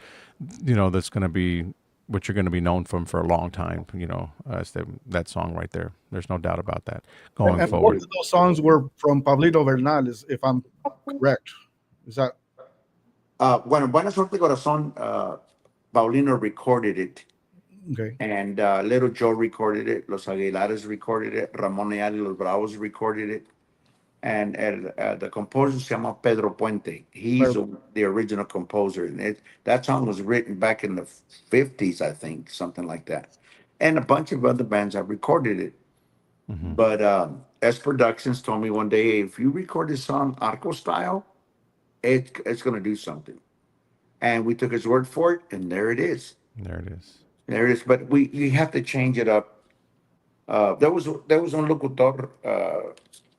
that's going to be what you're going to be known from for a long time. As that song right there. There's no doubt about that going And forward. both of those songs were from Pablito Bernal, if I'm correct. Is that? Buena Suerte Corazon, Paulino recorded it. Okay. And Little Joe recorded it. Los Aguilares recorded it. Ramon Ayala y Los Bravos recorded it. And the composer se llama Pedro Puente. He's the original composer. And that song was written back in the 50s, I think, something like that. And a bunch of other bands have recorded it. But S Productions told me one day, hey, if you record this song Arcos style, it's going to do something. And we took his word for it, and there it is. There it is. There it is. But we have to change it up. There was un locutor.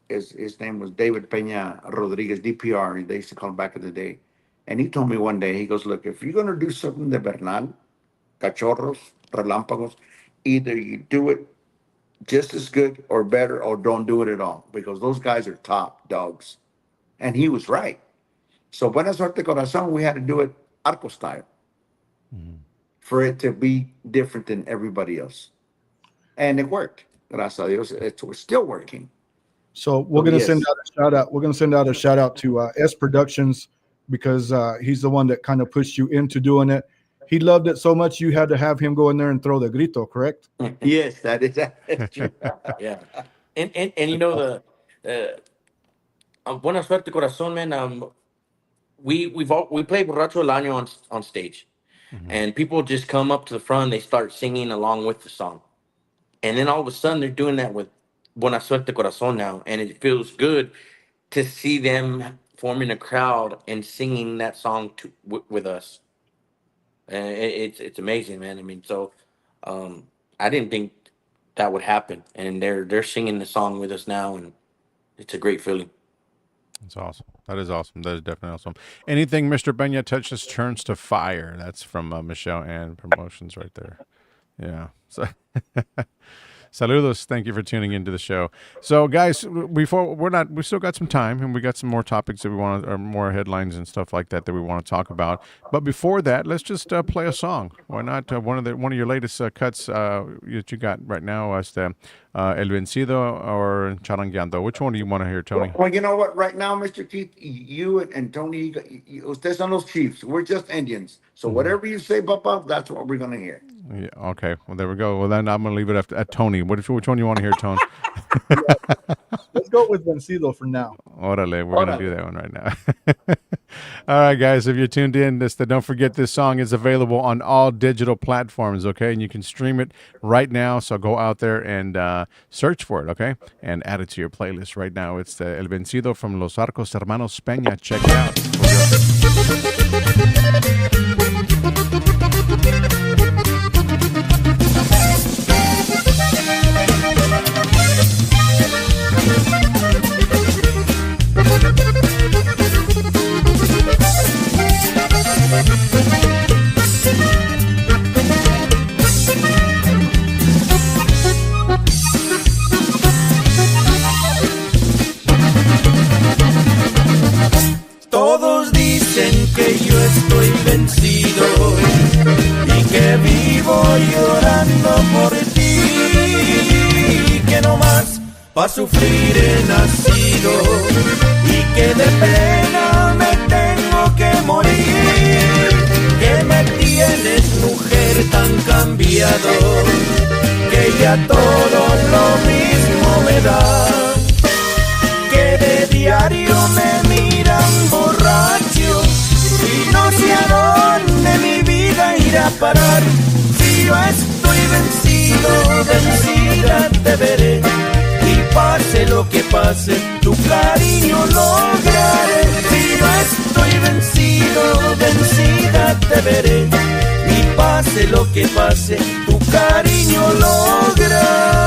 His name was David Peña Rodriguez, DPR. They used to call him back in the day. And he told me one day, he goes, look, if you're going to do something de Bernal, Cachorros, Relámpagos, either you do it just as good or better or don't do it at all because those guys are top dogs. And he was right. So Buena Suerte Corazón, we had to do it Arco style for it to be different than everybody else. And it worked. Gracias a Dios, it's still working. So we're going to send out a shout out. We're going to send out a shout out to S Productions because he's the one that kind of pushed you into doing it. He loved it so much you had to have him go in there and throw the grito, correct? Yes, that's true. Yeah. And you know the Buena Suerte Corazón, man. We play Borracho del Año on stage, and people just come up to the front. They start singing along with the song, and then all of a sudden they're doing that with Buena Suerte Corazón now, and it feels good to see them forming a crowd and singing that song with us. And it's amazing, man. I mean, so I didn't think that would happen, and they're singing the song with us now, and it's a great feeling. That's awesome. That is awesome. That is definitely awesome. Anything Mr. Peña touches turns to fire. That's from Michelle Ann Promotions right there. Yeah. So saludos. Thank you for tuning into the show. So, guys, we still got some time, and we got some more topics that we want to, or more headlines and stuff like that we want to talk about. But before that, let's just play a song. Why not? One of your latest cuts that you got right now is the El Vencido or Charangueando. Which one do you want to hear, Tony? Well, you know what? Right now, Mr. Keith, you and Tony, ustedes son los Chiefs. We're just Indians. So whatever you say, Papa, that's what we're going to hear. Yeah, okay. Well, there we go. Well, then I'm going to leave it at Tony. Which one you want to hear, Tony? Let's go with Vencido for now. Orale, we're going to do that one right now. All right, guys, if you're tuned in, don't forget this song is available on all digital platforms, okay? And you can stream it right now, so go out there and search for it, okay? And add it to your playlist right now. It's the El Vencido from Los Arcos Hermanos Peña. Check it out. Todos dicen que yo estoy vencido y que vivo llorando por ti, que no más pa' sufrir he nacido y que de pena me tengo que morir, que me tienes mujer tan cambiado que ya todo lo mismo me da, que de diario me miran borracho y no sé a dónde mi vida irá a parar. Si yo estoy vencido, vencida te veré, y pase lo que pase, tu cariño lograré. Si yo estoy vencido, vencida te veré, y pase lo que pase, tu cariño lograré.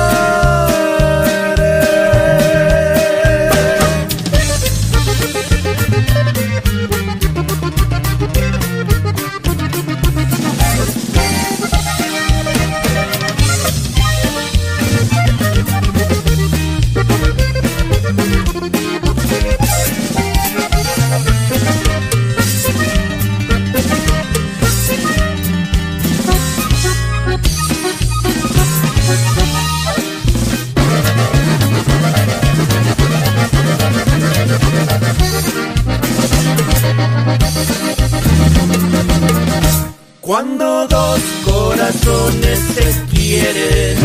Cuando dos corazones se quieren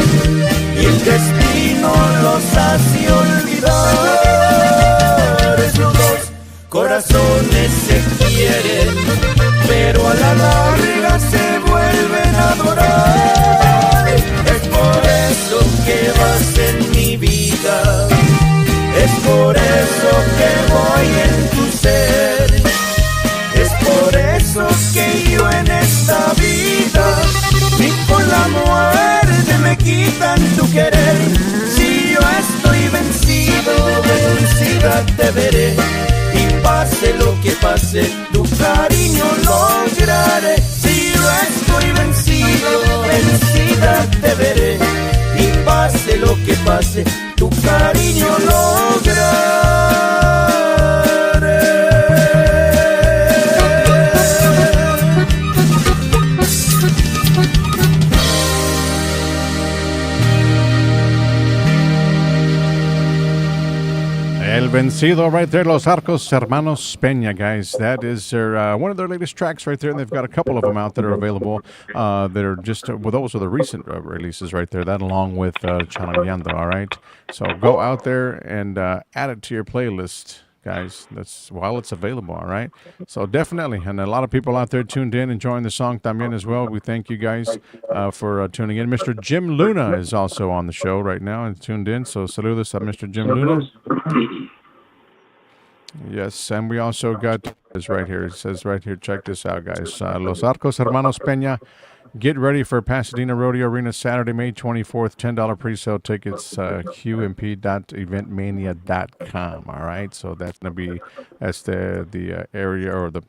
y el destino los hace olvidar, esos dos corazones se quieren, pero a la larga se vuelven a adorar. Es por eso que vas en mi vida pienso que yo en esta vida ni con la muerte me quitan tu querer. Si yo estoy vencido, vencida te veré. Y pase lo que pase, tu cariño lograré. Si yo estoy vencido, vencida te veré. Y pase lo que pase, tu cariño lograré. El Vencido right there, Los Arcos Hermanos Peña, guys. That is their one of their latest tracks right there, and they've got a couple of them out that are available. That are just well, those are the recent releases right there. That along with Chanaleando, all right. So go out there and add it to your playlist, guys. That's while it's available, all right. So definitely, and a lot of people out there tuned in, enjoying the song también as well. We thank you guys for tuning in. Mr. Jim Luna is also on the show right now and tuned in. So saludos a Mr. Jim Luna. Yes, and we also got this right here. It says right here, check this out, guys. Los Arcos Hermanos Peña, get ready for Pasadena Rodeo Arena Saturday, May 24th. $10 pre-sale tickets, qmp.eventmania.com. All right, so that's going to be the area or the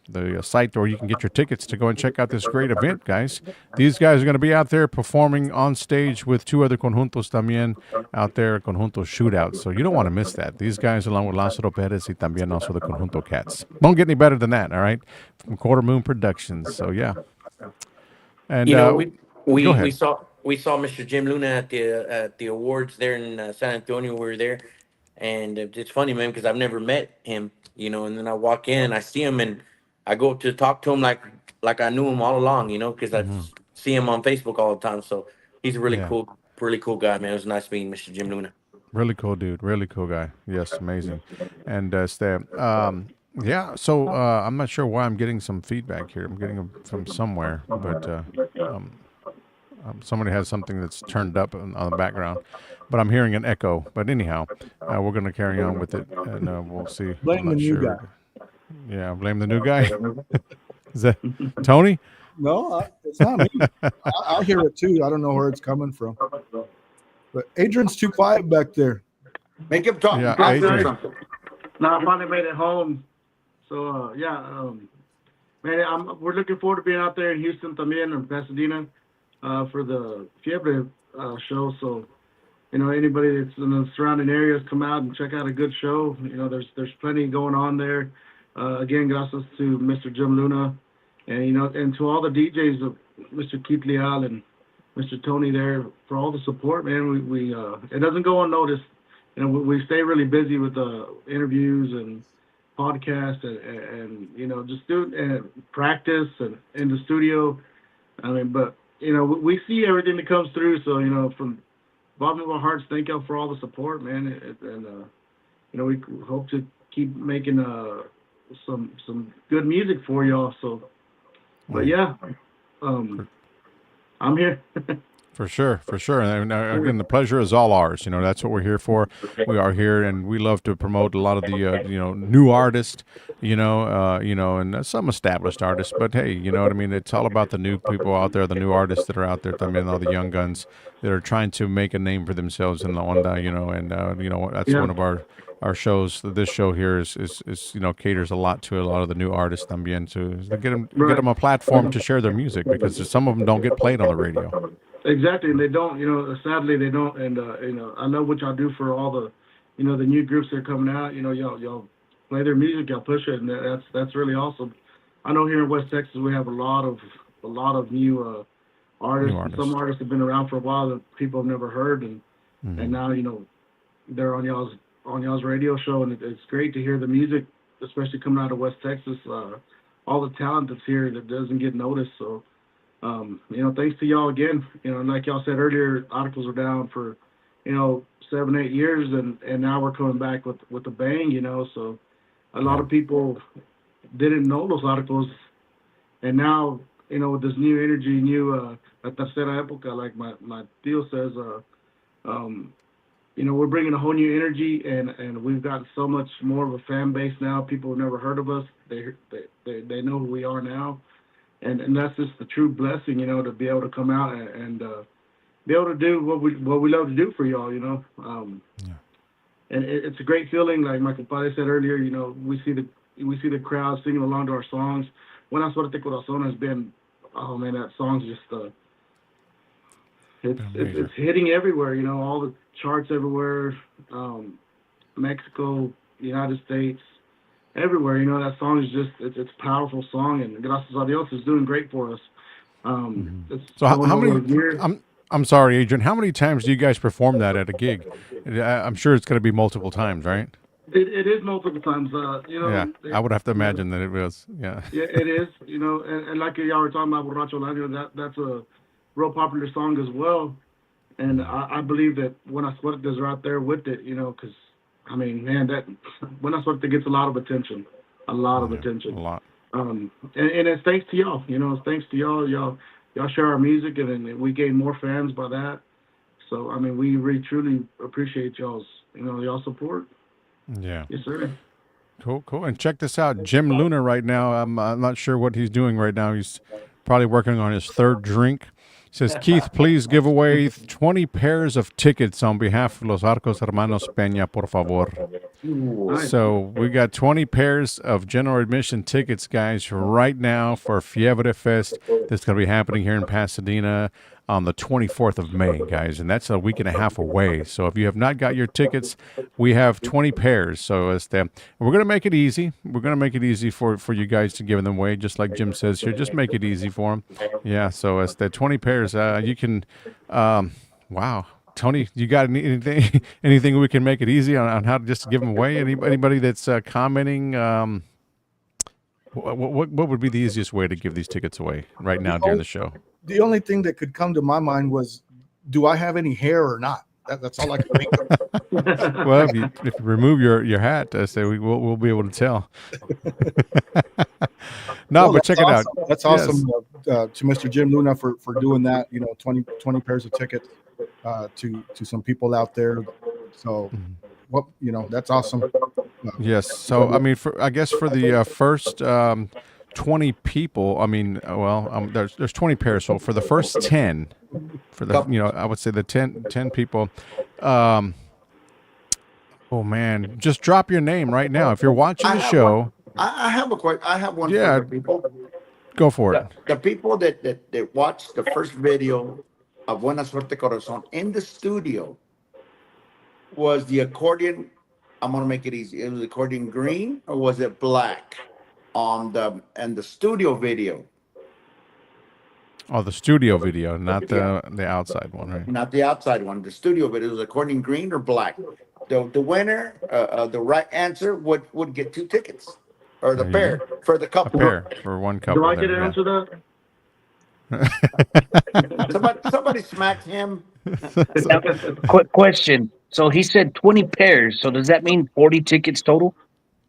site where you can get your tickets to go and check out this great event, guys. These guys are going to be out there performing on stage with two other conjuntos también out there, conjunto shootouts. So you don't want to miss that. These guys, along with Lázaro Pérez y también also the conjunto cats. Won't get any better than that, all right? From Quarter Moon Productions. So, yeah. And You know, go we ahead. saw Mr. Jim Luna at the awards there in San Antonio. We were there, and it's funny, man, because I've never met him. You know, and then I walk in, I see him, and I go up to talk to him like I knew him all along. You know, because I see him on Facebook all the time. So he's a really cool guy, man. It was nice meeting Mr. Jim Luna. Really cool dude. Really cool guy. Yes, amazing. And yeah, so I'm not sure why I'm getting some feedback here. I'm getting them from somewhere, but somebody has something that's turned up on the background. But I'm hearing an echo. But anyhow, we're going to carry on with it, and we'll see. Blame the new guy. Yeah, blame the new guy. Is that Tony? No, it's not me. I'll hear it too. I don't know where it's coming from. But Adrian's too quiet back there. Make him talk. Yeah, Adrian. No, I finally made it home. So, man, we're looking forward to being out there in Houston también and Pasadena for the Fiebre show. So, you know, anybody that's in the surrounding areas, come out and check out a good show. You know, there's plenty going on there. Again, gracias to Mr. Jim Luna and, you know, and to all the DJs of Mr. Keith Leal and Mr. Tony there for all the support, man. We it doesn't go unnoticed. You know, we stay really busy with the interviews and podcasts and you know, just do practice and in the studio. I mean, but, you know, we see everything that comes through. So, you know, from bottom of our hearts, thank y'all for all the support, man. And you know, we hope to keep making some good music for y'all. So, but yeah, I'm here. For sure. And again, the pleasure is all ours. You know, that's what we're here for. We are here, and we love to promote a lot of the you know, new artists. You know, and some established artists. But hey, you know what I mean. It's all about the new people out there, the new artists that are out there. I mean, all the young guns that are trying to make a name for themselves in La Onda. You know, and you know, that's one of our shows. This show here is you know, caters a lot to a lot of the new artists también to get them a platform to share their music, because some of them don't get played on the radio. Exactly, and they don't. You know, sadly they don't. And you know, I love what y'all do for all the, you know, the new groups that are coming out. You know, y'all play their music, y'all push it, and that's really awesome. I know here in West Texas we have a lot of new artists. Some artists have been around for a while that people have never heard, and now, you know, they're on y'all's radio show, and it's great to hear the music, especially coming out of West Texas. All the talent that's here that doesn't get noticed. So, you know, thanks to y'all again. You know, and like y'all said earlier, articles are down for, you know, 7-8 years, and now we're coming back with a bang. You know, so a lot of people didn't know those articles, and now, you know, with this new energy, new la tercera época, like my tío says, you know, we're bringing a whole new energy, and we've got so much more of a fan base now. People have never heard of us. They know who we are now. and that's just the true blessing, to be able to come out and be able to do what we love to do for y'all, And it's a great feeling, like my compadre said earlier. We see the crowd singing along to our songs. Buena Suerte Corazón has been, oh man, that song's just it's hitting everywhere. All the charts everywhere, Mexico, United States, everywhere. That song is just it's a powerful song, and Gracias a Dios is doing great for us. So how many? I'm sorry, Adrian. How many times do you guys perform that at a gig? I'm sure it's going to be multiple times, right? It is multiple times. Yeah, I would have to imagine that it was. Yeah. Yeah, it is. And like y'all were talking about Borracho Ladio, that's a real popular song as well. And I believe that Buena Suerte is right there with it, because, I mean, man, that Buena Suerte gets a lot of attention. A lot of attention. A lot. And it's thanks to y'all. It's thanks to y'all. Y'all share our music, and then we gain more fans by that. So, I mean, we really, truly appreciate y'all's support. Yeah. Yes, sir. Cool. And check this out. Jim Luna right now, I'm not sure what he's doing right now. He's probably working on his third drink. He says, Keith, please give away 20 pairs of tickets on behalf of Los Arcos Hermanos Peña, por favor. Nice. So we got 20 pairs of general admission tickets, guys, right now for Fiebre Fest. That's going to be happening here in Pasadena on the 24th of May, guys, and that's a week and a half away. So if you have not got your tickets, we have 20 pairs. So we're going to make it easy. We're going to make it easy for you guys to give them away, just like Jim says here. Just make it easy for them. Yeah, so it's the 20 pairs. You can, wow. Tony, you got anything we can make it easy on how to just give them away? Anybody that's commenting, what would be the easiest way to give these tickets away right now during the show? The only thing that could come to my mind was, do I have any hair or not? That's all I can think of. Well, if you remove your hat, I say we'll be able to tell. No, but check it out. That's awesome to Mr. Jim Luna for doing that. 20 pairs of tickets to some people out there. So, that's awesome. Yes. So, I mean, I guess for the first 20 people, I mean, there's 20 pairs. So for the first 10, I would say the 10 people. Oh man, just drop your name right now if you're watching the show. I have a question. I have one Yeah, for the people. Go for it. The people that watched the first video of Buena Suerte Corazón in the studio, was the accordion, I'm going to make it easy, it was accordion green or was it black on the studio video? Oh, the studio video, not the outside one, right? Not the outside one, the studio video. Was accordion green or black? The winner, the right answer would get 2 tickets, or the pair for the couple. A pair for one couple. Do I get to answer that? Somebody smacked him. Quick question. So he said 20 pairs. So does that mean 40 tickets total?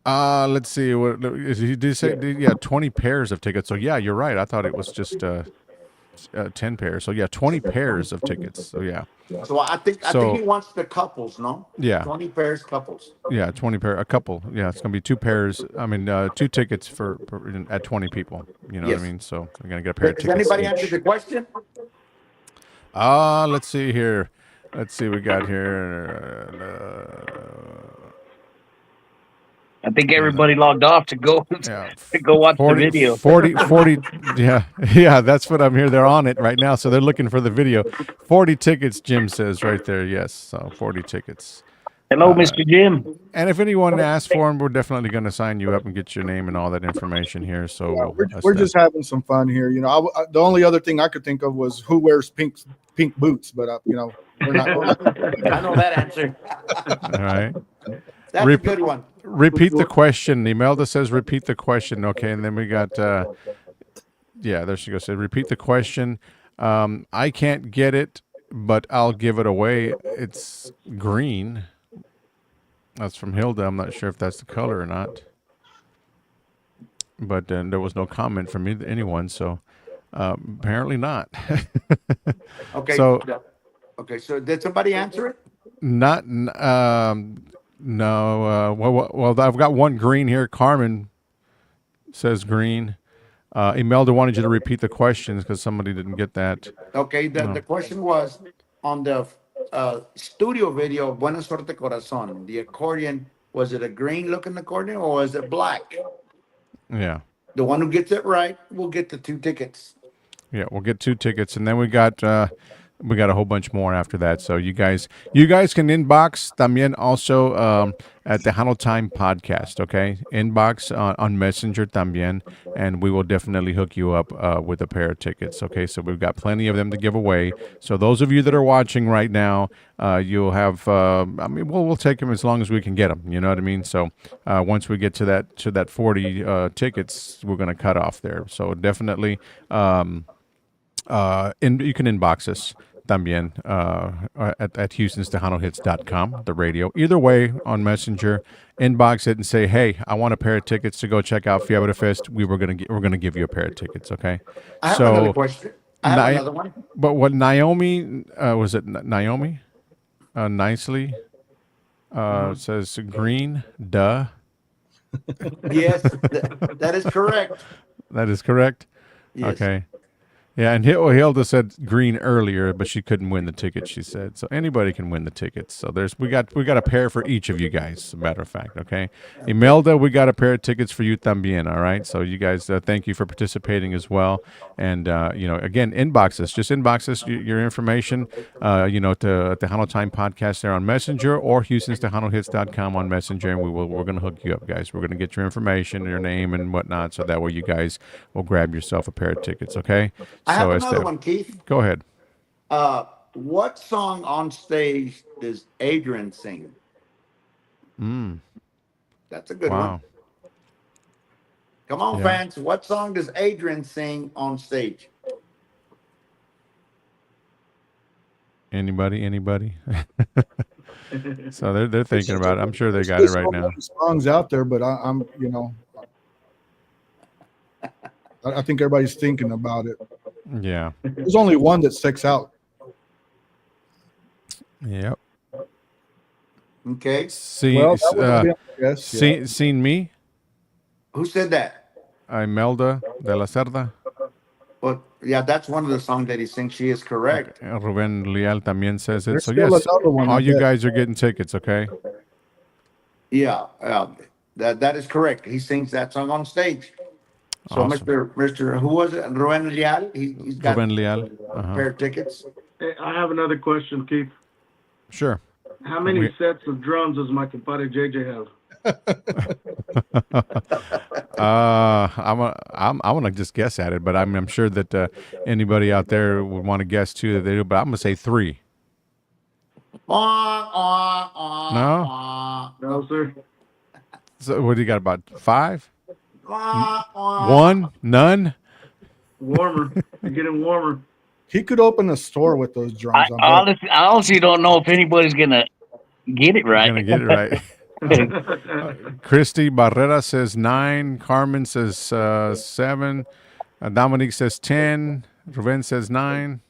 Let's see. What did he say? Yeah, 20 pairs of tickets. So yeah, you're right. I thought it was just 10 pairs. So yeah, 20 pairs of tickets. So yeah. So I think he wants the couples, no? Yeah. 20 pairs couples. Yeah, 20 pair, a couple. Yeah, it's gonna be 2 pairs. I mean, 2 tickets for at 20 people. You know what I mean? So we're gonna get a pair of tickets. Does anybody answer the question? Let's see here. Let's see what we got here. I think everybody logged off to go watch 40, the video. 40, yeah, that's what I'm here. They're on it right now, so they're looking for the video. 40 tickets, Jim says right there. Yes, so 40 tickets. Hello, Mr. Jim. And if anyone asks for them, we're definitely going to sign you up and get your name and all that information here. So we're just having some fun here. The only other thing I could think of was who wears pink boots, but we're not. I know that answer. All right. That's a good one. Repeat the question. Imelda says repeat the question. Okay, and then we got there she goes. Said repeat the question. I can't get it, but I'll give it away. It's green. That's from Hilda. I'm not sure if that's the color or not. But there was no comment from anyone, so apparently not. Okay. So did somebody answer it? Not. No. Well, I've got one green here. Carmen says green. Imelda wanted you to repeat the questions because somebody didn't get that. Okay, the question was on the studio video, Buena Suerte Corazon, the accordion, was it a green looking accordion or was it black? Yeah. The one who gets it right will get the 2 tickets. Yeah, we'll get 2 tickets, and then we got a whole bunch more after that. So you guys can inbox también also at Tejano Time Podcast. Okay, inbox on Messenger también, and we will definitely hook you up with a pair of tickets. Okay, so we've got plenty of them to give away. So those of you that are watching right now, you'll have. We'll take them as long as we can get them. You know what I mean? So once we get to that 40 tickets, we're going to cut off there. So definitely. You can inbox us también at Houston'sTejanoHits.com, the radio. Either way, on Messenger, inbox it and say, "Hey, I want a pair of tickets to go check out Fiebre Fest. We're gonna give you a pair of tickets." Okay. I have another question. I have another one. But what Naomi was it? Naomi, nicely says green. Duh. Yes, that is correct. That is correct. Yes. Okay. Yeah, and Hilda said green earlier, but she couldn't win the ticket. She said so. Anybody can win the tickets. So we got a pair for each of you guys. As a matter of fact, okay. Imelda, we got a pair of tickets for you también. All right. So you guys, thank you for participating as well. And again, inbox us. Just inbox us your information. To Tejano Time Podcast there on Messenger or Houston'sTejanoHits.com on Messenger, and we're gonna hook you up, guys. We're gonna get your information, your name, and whatnot, so that way you guys will grab yourself a pair of tickets. Okay. I have another one, Keith. Go ahead. What song on stage does Adrian sing? That's a good one. Come on, fans. What song does Adrian sing on stage? Anybody? So they're thinking about it. I'm sure they got it right now. Songs out there, but I'm I think everybody's thinking about it. Yeah. There's only one that sticks out. Yep. Okay. Seen me? Who said that? Imelda de la Cerda. Well, yeah, that's one of the songs that he sings. She is correct. Okay. Ruben Leal también says it. There's So still yes, another one, all I you bet. guys are getting tickets, okay? Yeah, that is correct. He sings that song on stage. So Awesome. Mr. Who was it? Ruben Leal. He's got Ruben Leal. a pair of tickets. Hey, I have another question, Keith. Sure. How many sets of drums does my compadre JJ have? I'm gonna just guess at it, but I'm sure that anybody out there would want to guess too that they do. But I'm gonna say 3. No? No, sir. So what do you got? About 5? 1? None? Warmer. You're getting warmer. He could open a store with those drums. I honestly don't know if anybody's gonna get it right. Gonna get it right. Christy Barrera says 9. Carmen says 7. Dominique says 10. Ruben says 9.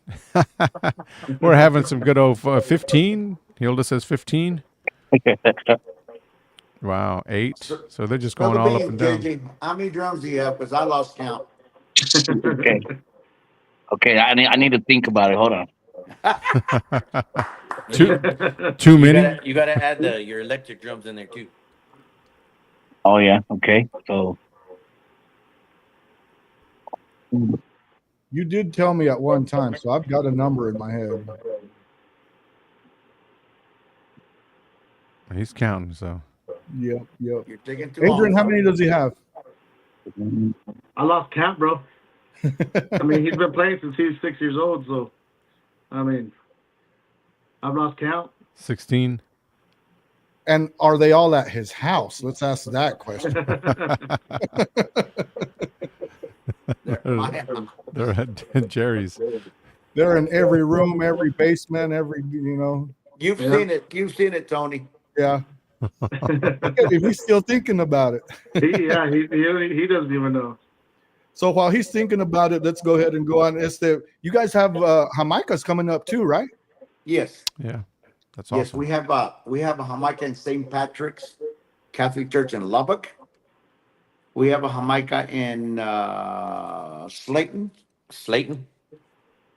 We're having some good old 15. Hilda says 15. Wow, 8. So they're just going all up and down. JJ, how many drums do you have? Because I lost count. Okay. I need to think about it. Hold on. Too many. You gotta add your electric drums in there too. Oh yeah. Okay. So You did tell me at one time, so I've got a number in my head. He's counting. So Yep. You're taking too Adrian, long. how many does he have? I lost count, bro. I mean, he's been playing since he was 6 years old, so I mean, I've lost count. 16. And are they all at his house? Let's ask that question. They're at Jerry's. They're in every room, every basement, every. You've seen it. You've seen it, Tony. Yeah. If he's still thinking about it. He doesn't even know. So while he's thinking about it, let's go ahead and go on. You guys have Jamaica's coming up too, right? Yes. Yeah, that's awesome. Yes, we have a Jamaica in St. Patrick's Catholic Church in Lubbock. We have a Jamaica in Slayton, Slayton,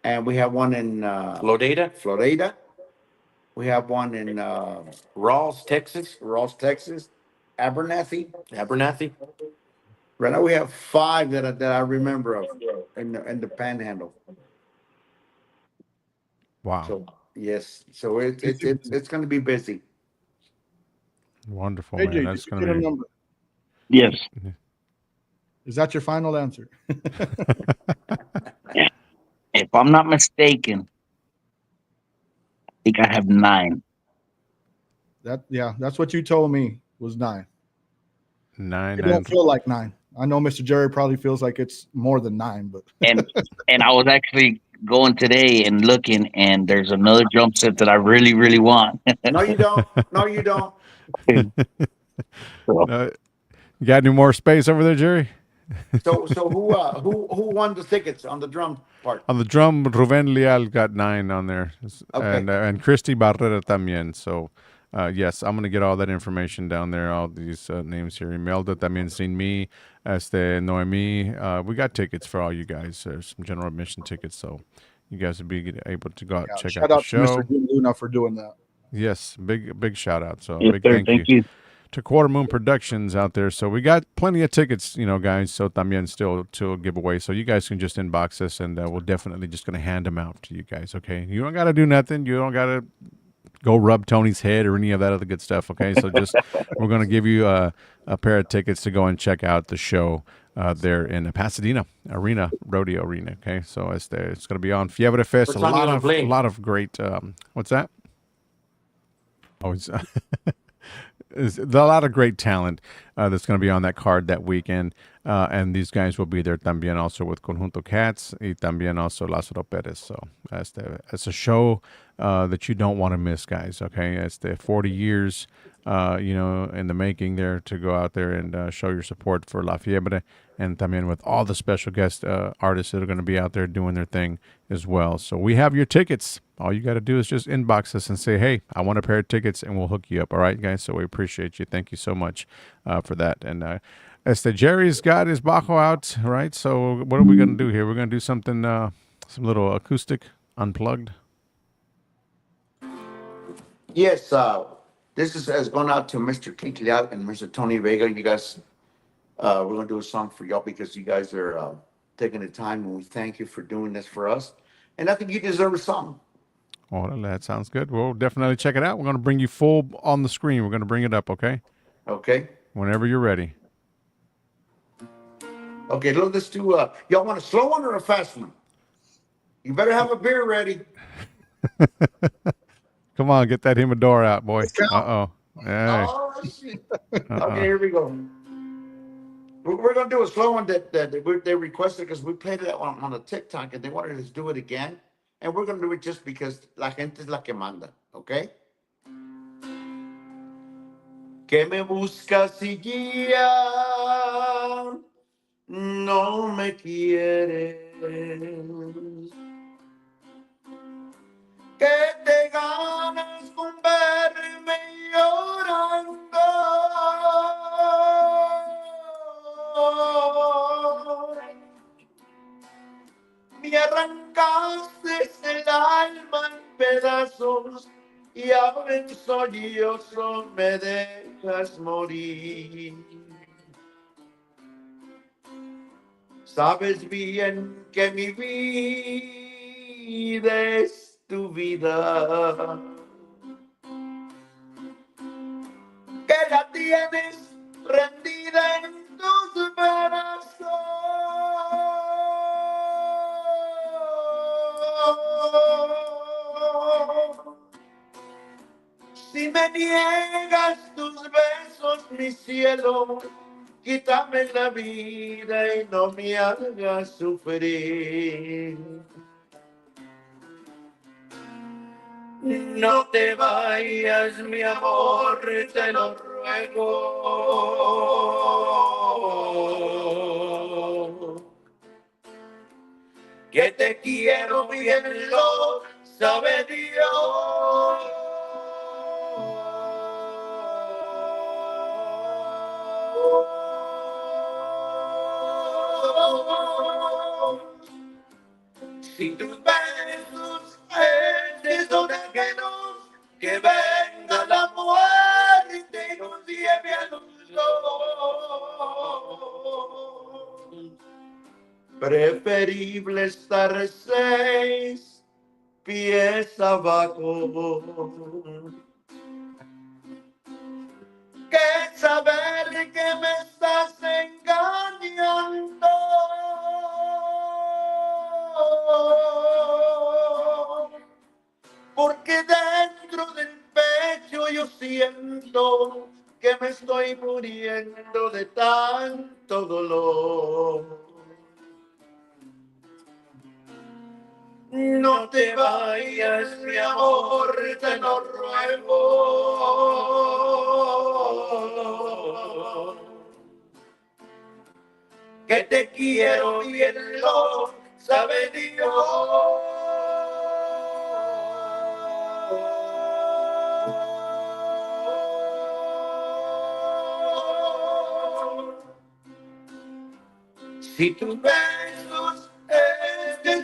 and we have one in Florida, Florida. We have one in Rawls, Texas, Ross, Texas, Abernathy. Abernathy. Right now we have 5 that I remember of in the Panhandle. Wow. So yes, so it's going to be busy. Wonderful, AJ, man. did That's you going get a to be. number? Yes. Is that your final answer? If I'm not mistaken, I think I have 9. That's what you told me was 9. Nine, It don't nine. feel like 9. I know Mr. Jerry probably feels like it's more than 9, but And I was actually going today and looking, and there's another drum set that I really, really want. No, you don't. No, you don't. So, You got any more space over there, Jerry? So who won the tickets on the drum part? On the drum, Ruben Leal got 9 on there, Okay. and Christy Barrera también. So, yes, I'm gonna get all that information down there. All these names here. Imelda también sin me. Noemi. We got tickets for all you guys. There's some general admission tickets, so you guys will be able to go out and check out shout the out to Mr. show. Jim Luna for doing that. Yes, big shout out. So yes, big sir. thank you to Quarter Moon Productions out there. So we got plenty of tickets, guys. So también still to give away. So you guys can just inbox us, and we're definitely just gonna hand them out to you guys. Okay, you don't gotta do nothing. You don't gotta go rub Tony's head or any of that other good stuff. Okay, so just we're gonna give you a pair of tickets to go and check out the show there in the Pasadena Rodeo Arena. Okay, so it's there. It's gonna be on Fiebre Fest. What time you gonna play? A lot of great. What's that? Oh, it's there's a lot of great talent that's going to be on that card that weekend. And these guys will be there también also with Conjunto Cats y también also Lázaro Pérez. So it's a show that you don't want to miss, guys. Okay, it's the 40 years, in the making there to go out there and show your support for La Fiebre, and también with all the special guest artists that are going to be out there doing their thing as well. So we have your tickets. All you got to do is just inbox us and say, hey, I want a pair of tickets, and we'll hook you up. All right, guys? So we appreciate you. Thank you so much for that. And Jerry's got his bajo out, right? So what are we going to do here? We're going to do something, some little acoustic, unplugged. Yes, this is going out to Mr. Keith Liao and Mr. Tony Vega. You guys, we're going to do a song for y'all because you guys are taking the time, and we thank you for doing this for us. And I think you deserve a song. Oh, that sounds good. We'll definitely check it out. We're going to bring you full on the screen. We're going to bring it up, okay? Okay. Whenever you're ready. Okay, let's do, y'all want a slow one or a fast one? You better have a beer ready. Come on, get that humidor out, boy. Uh-oh. Hey. Oh, shit. Okay, here we go. We're going to do a slow one that they requested because we played it on the TikTok and they wanted us to do it again. And we're going to do it just because la gente es la que manda, ¿ok? Que me buscas y ya no me quieres. Que te ganas con verme llorando. Me arrancaste el alma en pedazos y ahora sollozo me dejas morir. Sabes bien que mi vida es tu vida, que la tienes rendida en tus brazos. Si me niegas tus besos, mi cielo, quítame la vida y no me hagas sufrir. No te vayas, mi amor, te lo ruego. Que te quiero bien, lo sabe Dios. Si tus besos son ajenos, que venga la muerte y nos lleve a los dos. Preferible estar 6 pies abajo que saber que me estás engañando. Porque dentro del pecho yo siento que me estoy muriendo de tanto dolor. No te vayas, mi amor, te lo ruego. Que te quiero bien, lo sabe Dios. Si tus besos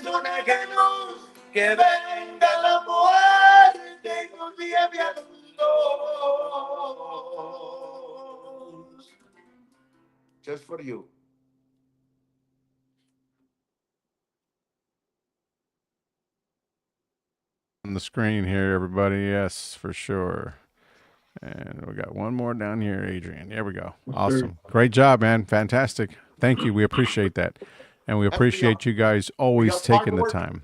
son ajenos, que venga la muerte y nos lleve a los dos. Just for you. On the screen here, everybody. Yes, for sure. And we got one more down here, Adrian. There we go. Awesome. Great job, man. Fantastic. Thank you. We appreciate that. And we appreciate you guys always taking the time.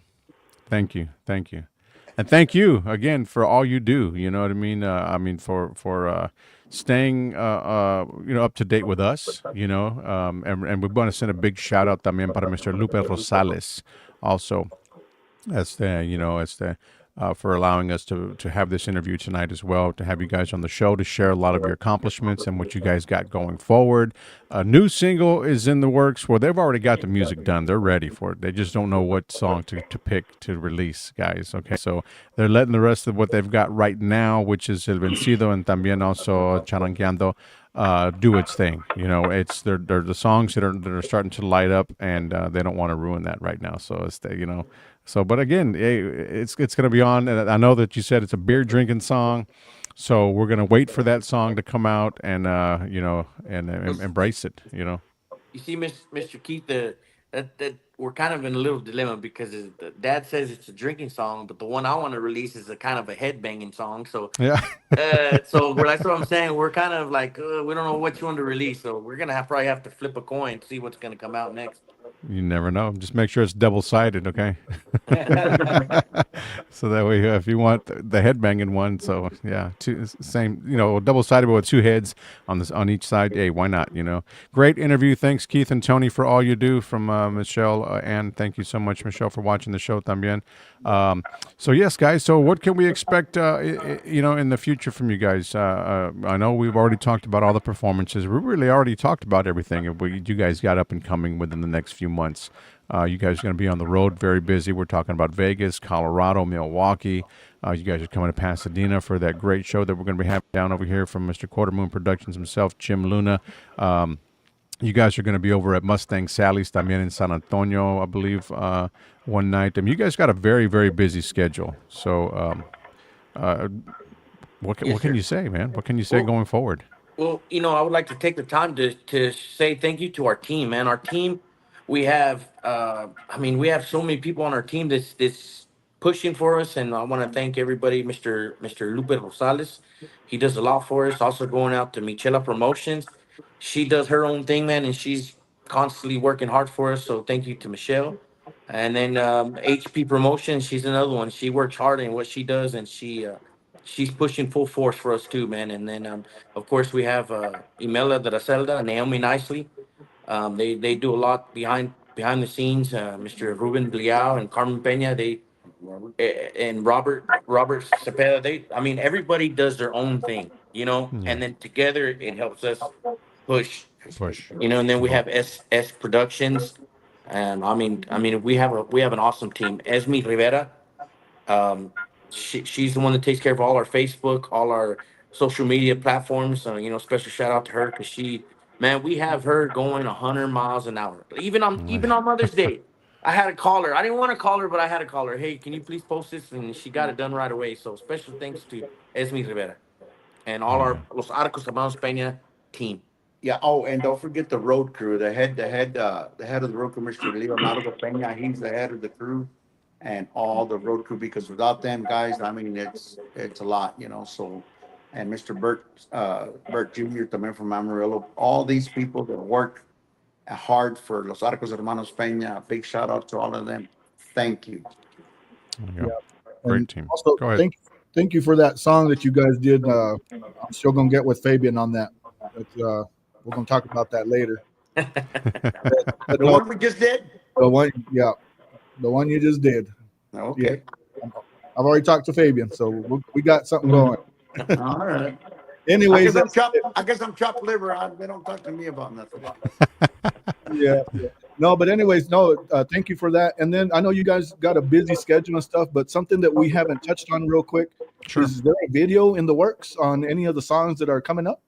Thank you. Thank you. And thank you again for all you do. You know what I mean? For staying up to date with us. And we want to send a big shout out también para Mr. Lupe Rosales, also for allowing us to have this interview tonight as well, to have you guys on the show, to share a lot of your accomplishments and what you guys got going forward. A new single is in the works. Well, they've already got the music done. They're ready for it. They just don't know what song to pick to release, guys. Okay, so they're letting the rest of what they've got right now, which is El Vencido and también also Charanqueando, do its thing. They're the songs that are starting to light up, and they don't want to ruin that right now. So but again, it's going to be on, and I know that you said it's a beer drinking song, so we're going to wait for that song to come out and embrace it. You see, Mr. Keith, that we're kind of in a little dilemma because the dad says it's a drinking song, but the one I want to release is a kind of a headbanging song. So yeah, so that's what I'm saying. We're kind of like we don't know what you want to release, so we're gonna probably have to flip a coin to see what's gonna come out next. You never know. Just make sure it's double-sided, okay? So that way, if you want the headbanging one, so yeah, same, double-sided but with two heads on each side. Hey, why not? Great interview. Thanks, Keith and Tony, for all you do. From Michelle, and thank you so much, Michelle, for watching the show también. So yes, guys. So what can we expect, in the future from you guys? I know we've already talked about all the performances. We really already talked about everything you guys got up and coming within the next few months. You guys are going to be on the road, very busy. We're talking about Vegas, Colorado, Milwaukee. You guys are coming to Pasadena for that great show that we're going to be having down over here from Mr. Quartermoon Productions himself, Jim Luna. You guys are going to be over at Mustang Sally's también in San Antonio, I believe, one night. You guys got a very, very busy schedule. So what can you say, man? What can you say going forward? Well, I would like to take the time to say thank you to our team, man. Our team, we have, we have so many people on our team that's pushing for us, and I want to thank everybody, Mr. Lupe Rosales. He does a lot for us. Also going out to Michela Promotions. She does her own thing, man, and she's constantly working hard for us. So thank you to Michelle. And then HP Promotions, she's another one. She works hard in what she does, and she's pushing full force for us too, man. And then of course we have Imelda Dracelda and Naomi Nicely. They do a lot behind the scenes. Mr. Ruben Bliao and Carmen Peña, and Robert Cepeda. Everybody does their own thing, and then together it helps us push. And then we have S Productions. We have an awesome team. Esme Rivera, she's the one that takes care of all our Facebook, all our social media platforms. Special shout out to her because we have her going 100 miles an hour, even on Mother's Day. I had to call her. I didn't want to call her, but I had to call her. Hey, can you please post this? And she got it done right away. So special thanks to Esme Rivera and all our Los Arcos Hermanos Peña team. Yeah. Oh, and don't forget the road crew. The head of the road crew, Mr. Leonardo Peña. He's the head of the crew, and all the road crew. Because without them guys, I mean, it's a lot, you know. So, and Mr. Bert Jr. también from Amarillo. All these people that work hard for Los Arcos Hermanos Peña. A big shout out to all of them. Thank you. Yeah. Great team. Also, Go ahead. thank you for that song that you guys did. I'm still gonna get with Fabian on that. But, we're gonna talk about that later. The one we just did. The one you just did. Okay. Yeah. I've already talked to Fabian, so we got something going. All right. Anyways, I guess I'm chopped liver. They don't talk to me about nothing. Yeah. No, but anyways, thank you for that. And then I know you guys got a busy schedule and stuff, but something that we haven't touched on real quick. Sure. Is there a video in the works on any of the songs that are coming up?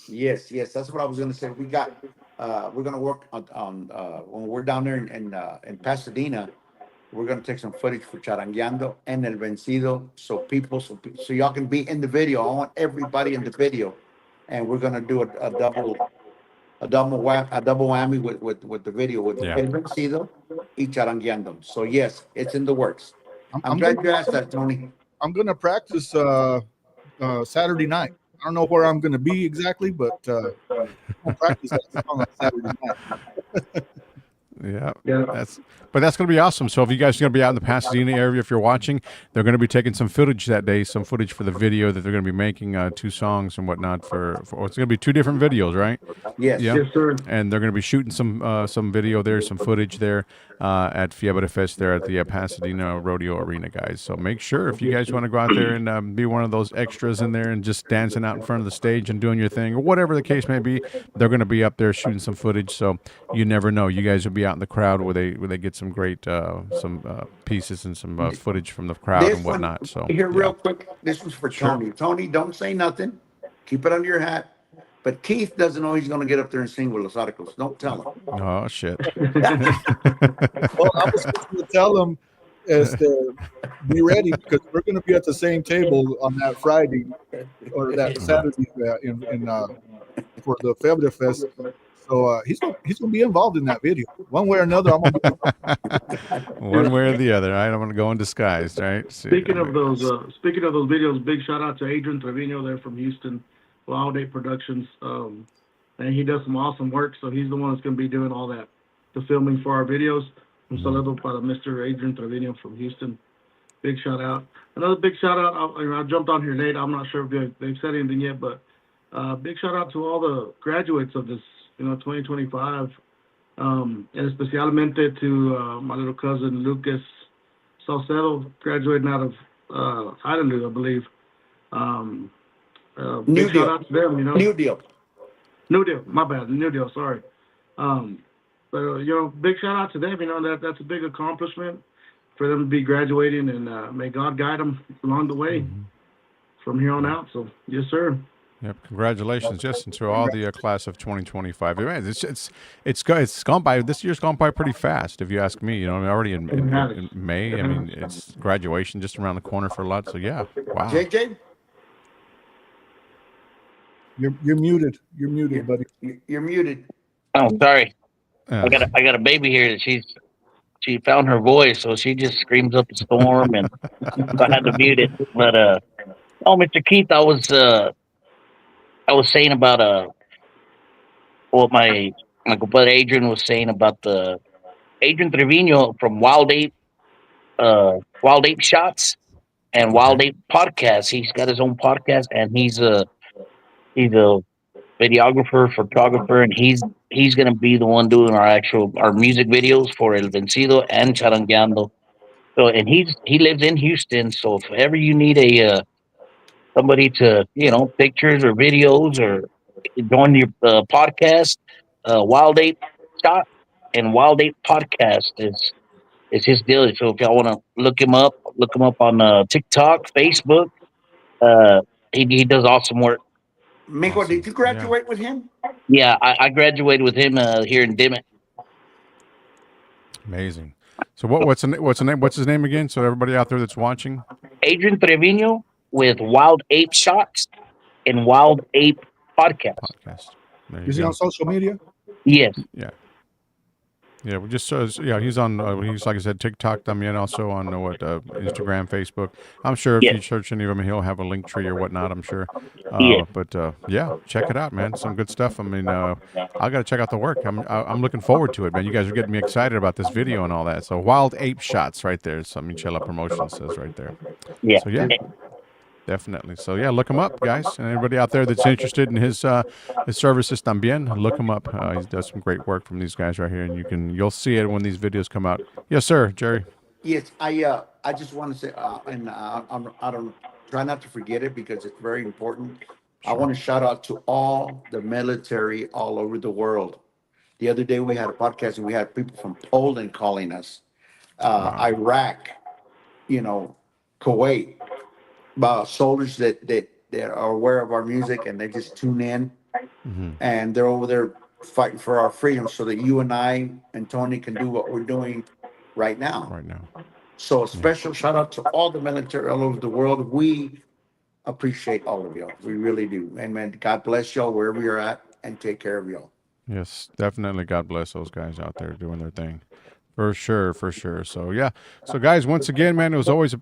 Yes, that's what I was gonna say. We're gonna work on when we're down there in Pasadena. We're gonna take some footage for Charangueando and El Vencido, so y'all can be in the video. I want everybody in the video, and we're gonna do a double whammy with the video with El Vencido y Charangueando. So yes, it's in the works. I'm glad you asked that, Tony. I'm gonna practice Saturday night. I don't know where I'm gonna be exactly, but I'll practice that song on Saturday night. Yeah. That's going to be awesome. So if you guys are going to be out in the Pasadena area, if you're watching, they're going to be taking some footage that day, some footage for the video that they're going to be making, 2 songs and whatnot for it's going to be 2 different videos, right? Yes. Yeah. Yes, sir. And they're going to be shooting some video there, some footage there at Fiebre Fest there at the Pasadena Rodeo Arena, guys. So make sure if you guys want to go out there and be one of those extras in there and just dancing out in front of the stage and doing your thing or whatever the case may be, they're going to be up there shooting some footage. So you never know. You guys will be out in the crowd where they get some great pieces and some footage from the crowd and whatnot. So here, real quick, this was for Tony. Tony, don't say nothing. Keep it under your hat. But Keith doesn't know he's going to get up there and sing with Los Arcos. Don't tell him. Oh shit! Well, I was supposed to tell him to be ready because we're going to be at the same table on that Friday or that Saturday for the Fiebre Fest. So he's gonna be involved in that video one way or another. I'm gonna one way or the other, right? I'm gonna go in disguise, right? Speaking of those videos, big shout out to Adrian Trevino there from Houston, Wild 8 Productions, and he does some awesome work. So he's the one that's gonna be doing all that, the filming for our videos. Un saludo para Mr. Adrian Trevino from Houston. Big shout out. Another big shout out. I jumped on here late. I'm not sure if they've said anything yet, but big shout out to all the graduates of this. 2025, and especialmente to my little cousin Lucas Salcedo, graduating out of Highland, I believe. New big deal. shout out to them, New deal. My bad. New deal. Sorry. But big shout out to them. That's a big accomplishment for them to be graduating, and may God guide them along the way from here on out. So yes, sir. Yep, congratulations, Justin, to all the class of 2025. Man, it's gone by. This year's gone by pretty fast, if you ask me. Already in May. I mean, it's graduation just around the corner for a lot. So yeah, wow. JJ, you're muted. You're muted, buddy. You're muted. Oh, sorry. I got a baby here that she found her voice, so she just screams up a storm, and so I had to mute it. But Mr. Keith, I was saying about what my compadre Adrian was saying about the Adrian Trevino from Wild Ape Shots and Wild Ape Podcast. He's got his own podcast, and he's a videographer, photographer, and he's gonna be the one doing our music videos for El Vencido and Charangueando. So, and he lives in Houston. So if ever you need somebody to, pictures or videos or join your podcast, Wild Ape Shot and Wild Ape Podcast is his deal. So if y'all want to look him up on TikTok, Facebook. He does awesome work. Mijo, Awesome. did you graduate with him? Yeah, I graduated with him here in Dimmitt. Amazing. So what's his name again? So everybody out there that's watching. Adrian Trevino with Wild Ape Shots and Wild Ape Podcast. There you Is he go. on social media? Yes. Yeah. Yeah, we just he's on he's like I said TikTok también, also on Instagram, Facebook. I'm sure if Yes. you search any of them, he'll have a link tree or whatnot. I'm sure. Yes. But yeah, check it out, man. Some good stuff. I mean, I got to check out the work. I'm looking forward to it, man. You guys are getting me excited about this video and all that. So Wild Ape Shots right there. So Michela Promotion says right there. Yeah. So yeah. Definitely. So yeah, look him up, guys, and everybody out there that's interested in his services también, look him up. He does some great work from these guys right here, and you'll see it when these videos come out. Yes, sir, Jerry. Yes, I just want to say, I don't try not to forget it because it's very important. I want to shout out to all the military all over the world. The other day we had a podcast and we had people from Poland calling us, Iraq, Kuwait, soldiers that are aware of our music and they just tune in and they're over there fighting for our freedom so that you and I and Tony can do what we're doing right now. Right now. So a special shout out to all the military all over the world. We appreciate all of y'all. We really do. And man, God bless y'all wherever you're at and take care of y'all. Yes, definitely. God bless those guys out there doing their thing. For sure, for sure. So yeah. So guys, once again, man, it's always a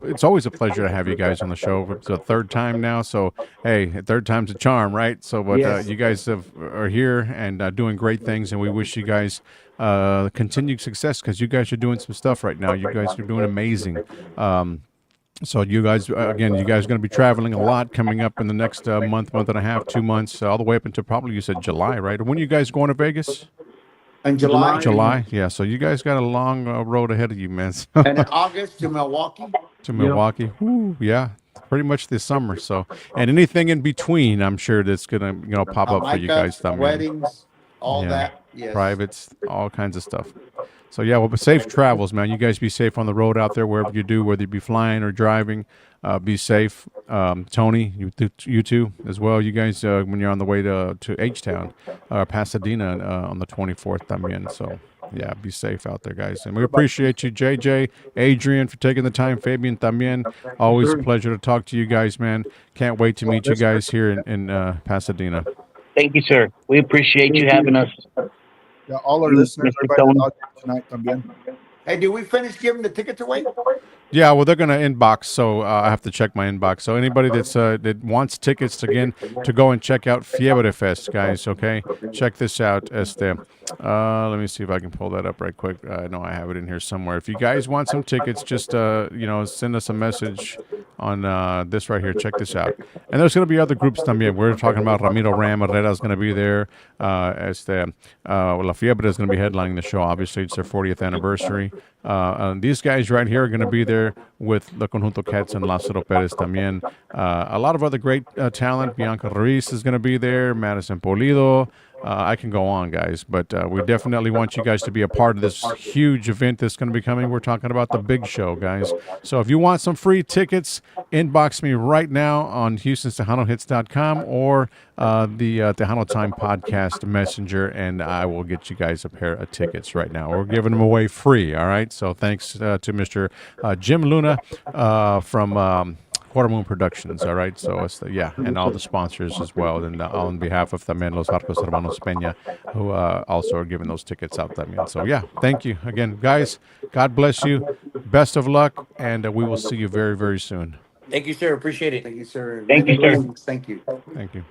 pleasure to have you guys on the show. It's the third time now, so hey, third time's a charm, right? So but Yes. you guys are here and doing great things, and we wish you guys continued success because you guys are doing some stuff right now. You guys are doing amazing. So you guys, again, you guys are going to be traveling a lot coming up in the next month and a half, 2 months, all the way up until probably you said July, right? When are you guys going to Vegas? In July. July, yeah. So you guys got a long road ahead of you, man. So- And in August to Milwaukee. to Milwaukee. Woo, yeah, pretty much this summer. So, and anything in between, I'm sure that's gonna pop up for you guys. Jamaica, weddings, all that. Yes. Privates, all kinds of stuff. So yeah, well, but safe travels, man. You guys be safe on the road out there, wherever you do, whether you be flying or driving. Be safe. Tony, you too as well. You guys, when you're on the way to H-Town, Pasadena on the 24th, también. So yeah, be safe out there, guys. And we appreciate you, JJ, Adrian, for taking the time. Fabian también. Always a pleasure to talk to you guys, man. Can't wait to meet you guys here in Pasadena. Thank you, sir. We appreciate you having us. Yeah, all our listeners, everybody out tonight también. Hey, did we finish giving the tickets away? Yeah, well, they're going to inbox, so I have to check my inbox. So anybody that's that wants tickets again to go and check out Fiebre Fest, guys. Okay, check this out. Let me see if I can pull that up right quick. I know I have it in here somewhere. If you guys want some tickets, just send us a message on this right here. Check this out. And there's going to be other groups también. We're talking about Ramiro Ram Herrera is going to be there. La Fiebre is going to be headlining the show. Obviously, it's their 40th anniversary. These guys right here are going to be there with the Conjunto Cats and Lázaro Pérez también. A lot of other great talent. Bianca Ruiz is going to be there. Madison Polido. I can go on, guys, but we definitely want you guys to be a part of this huge event that's going to be coming. We're talking about the big show, guys. So if you want some free tickets, inbox me right now on HoustonTejanoHits.com or the Tejano Time Podcast Messenger, and I will get you guys a pair of tickets right now. We're giving them away free, all right? So thanks to Mr. Jim Luna from... Quarter Moon Productions, all right? So it's and all the sponsors as well. And on behalf of también los Arcos Hermanos Peña, who also are giving those tickets out también. So yeah, thank you again, guys. God bless you. Best of luck, and we will see you very, very soon. Thank you, sir. Appreciate it. Thank you, sir. Thank you, sir. Thank you. Thank you.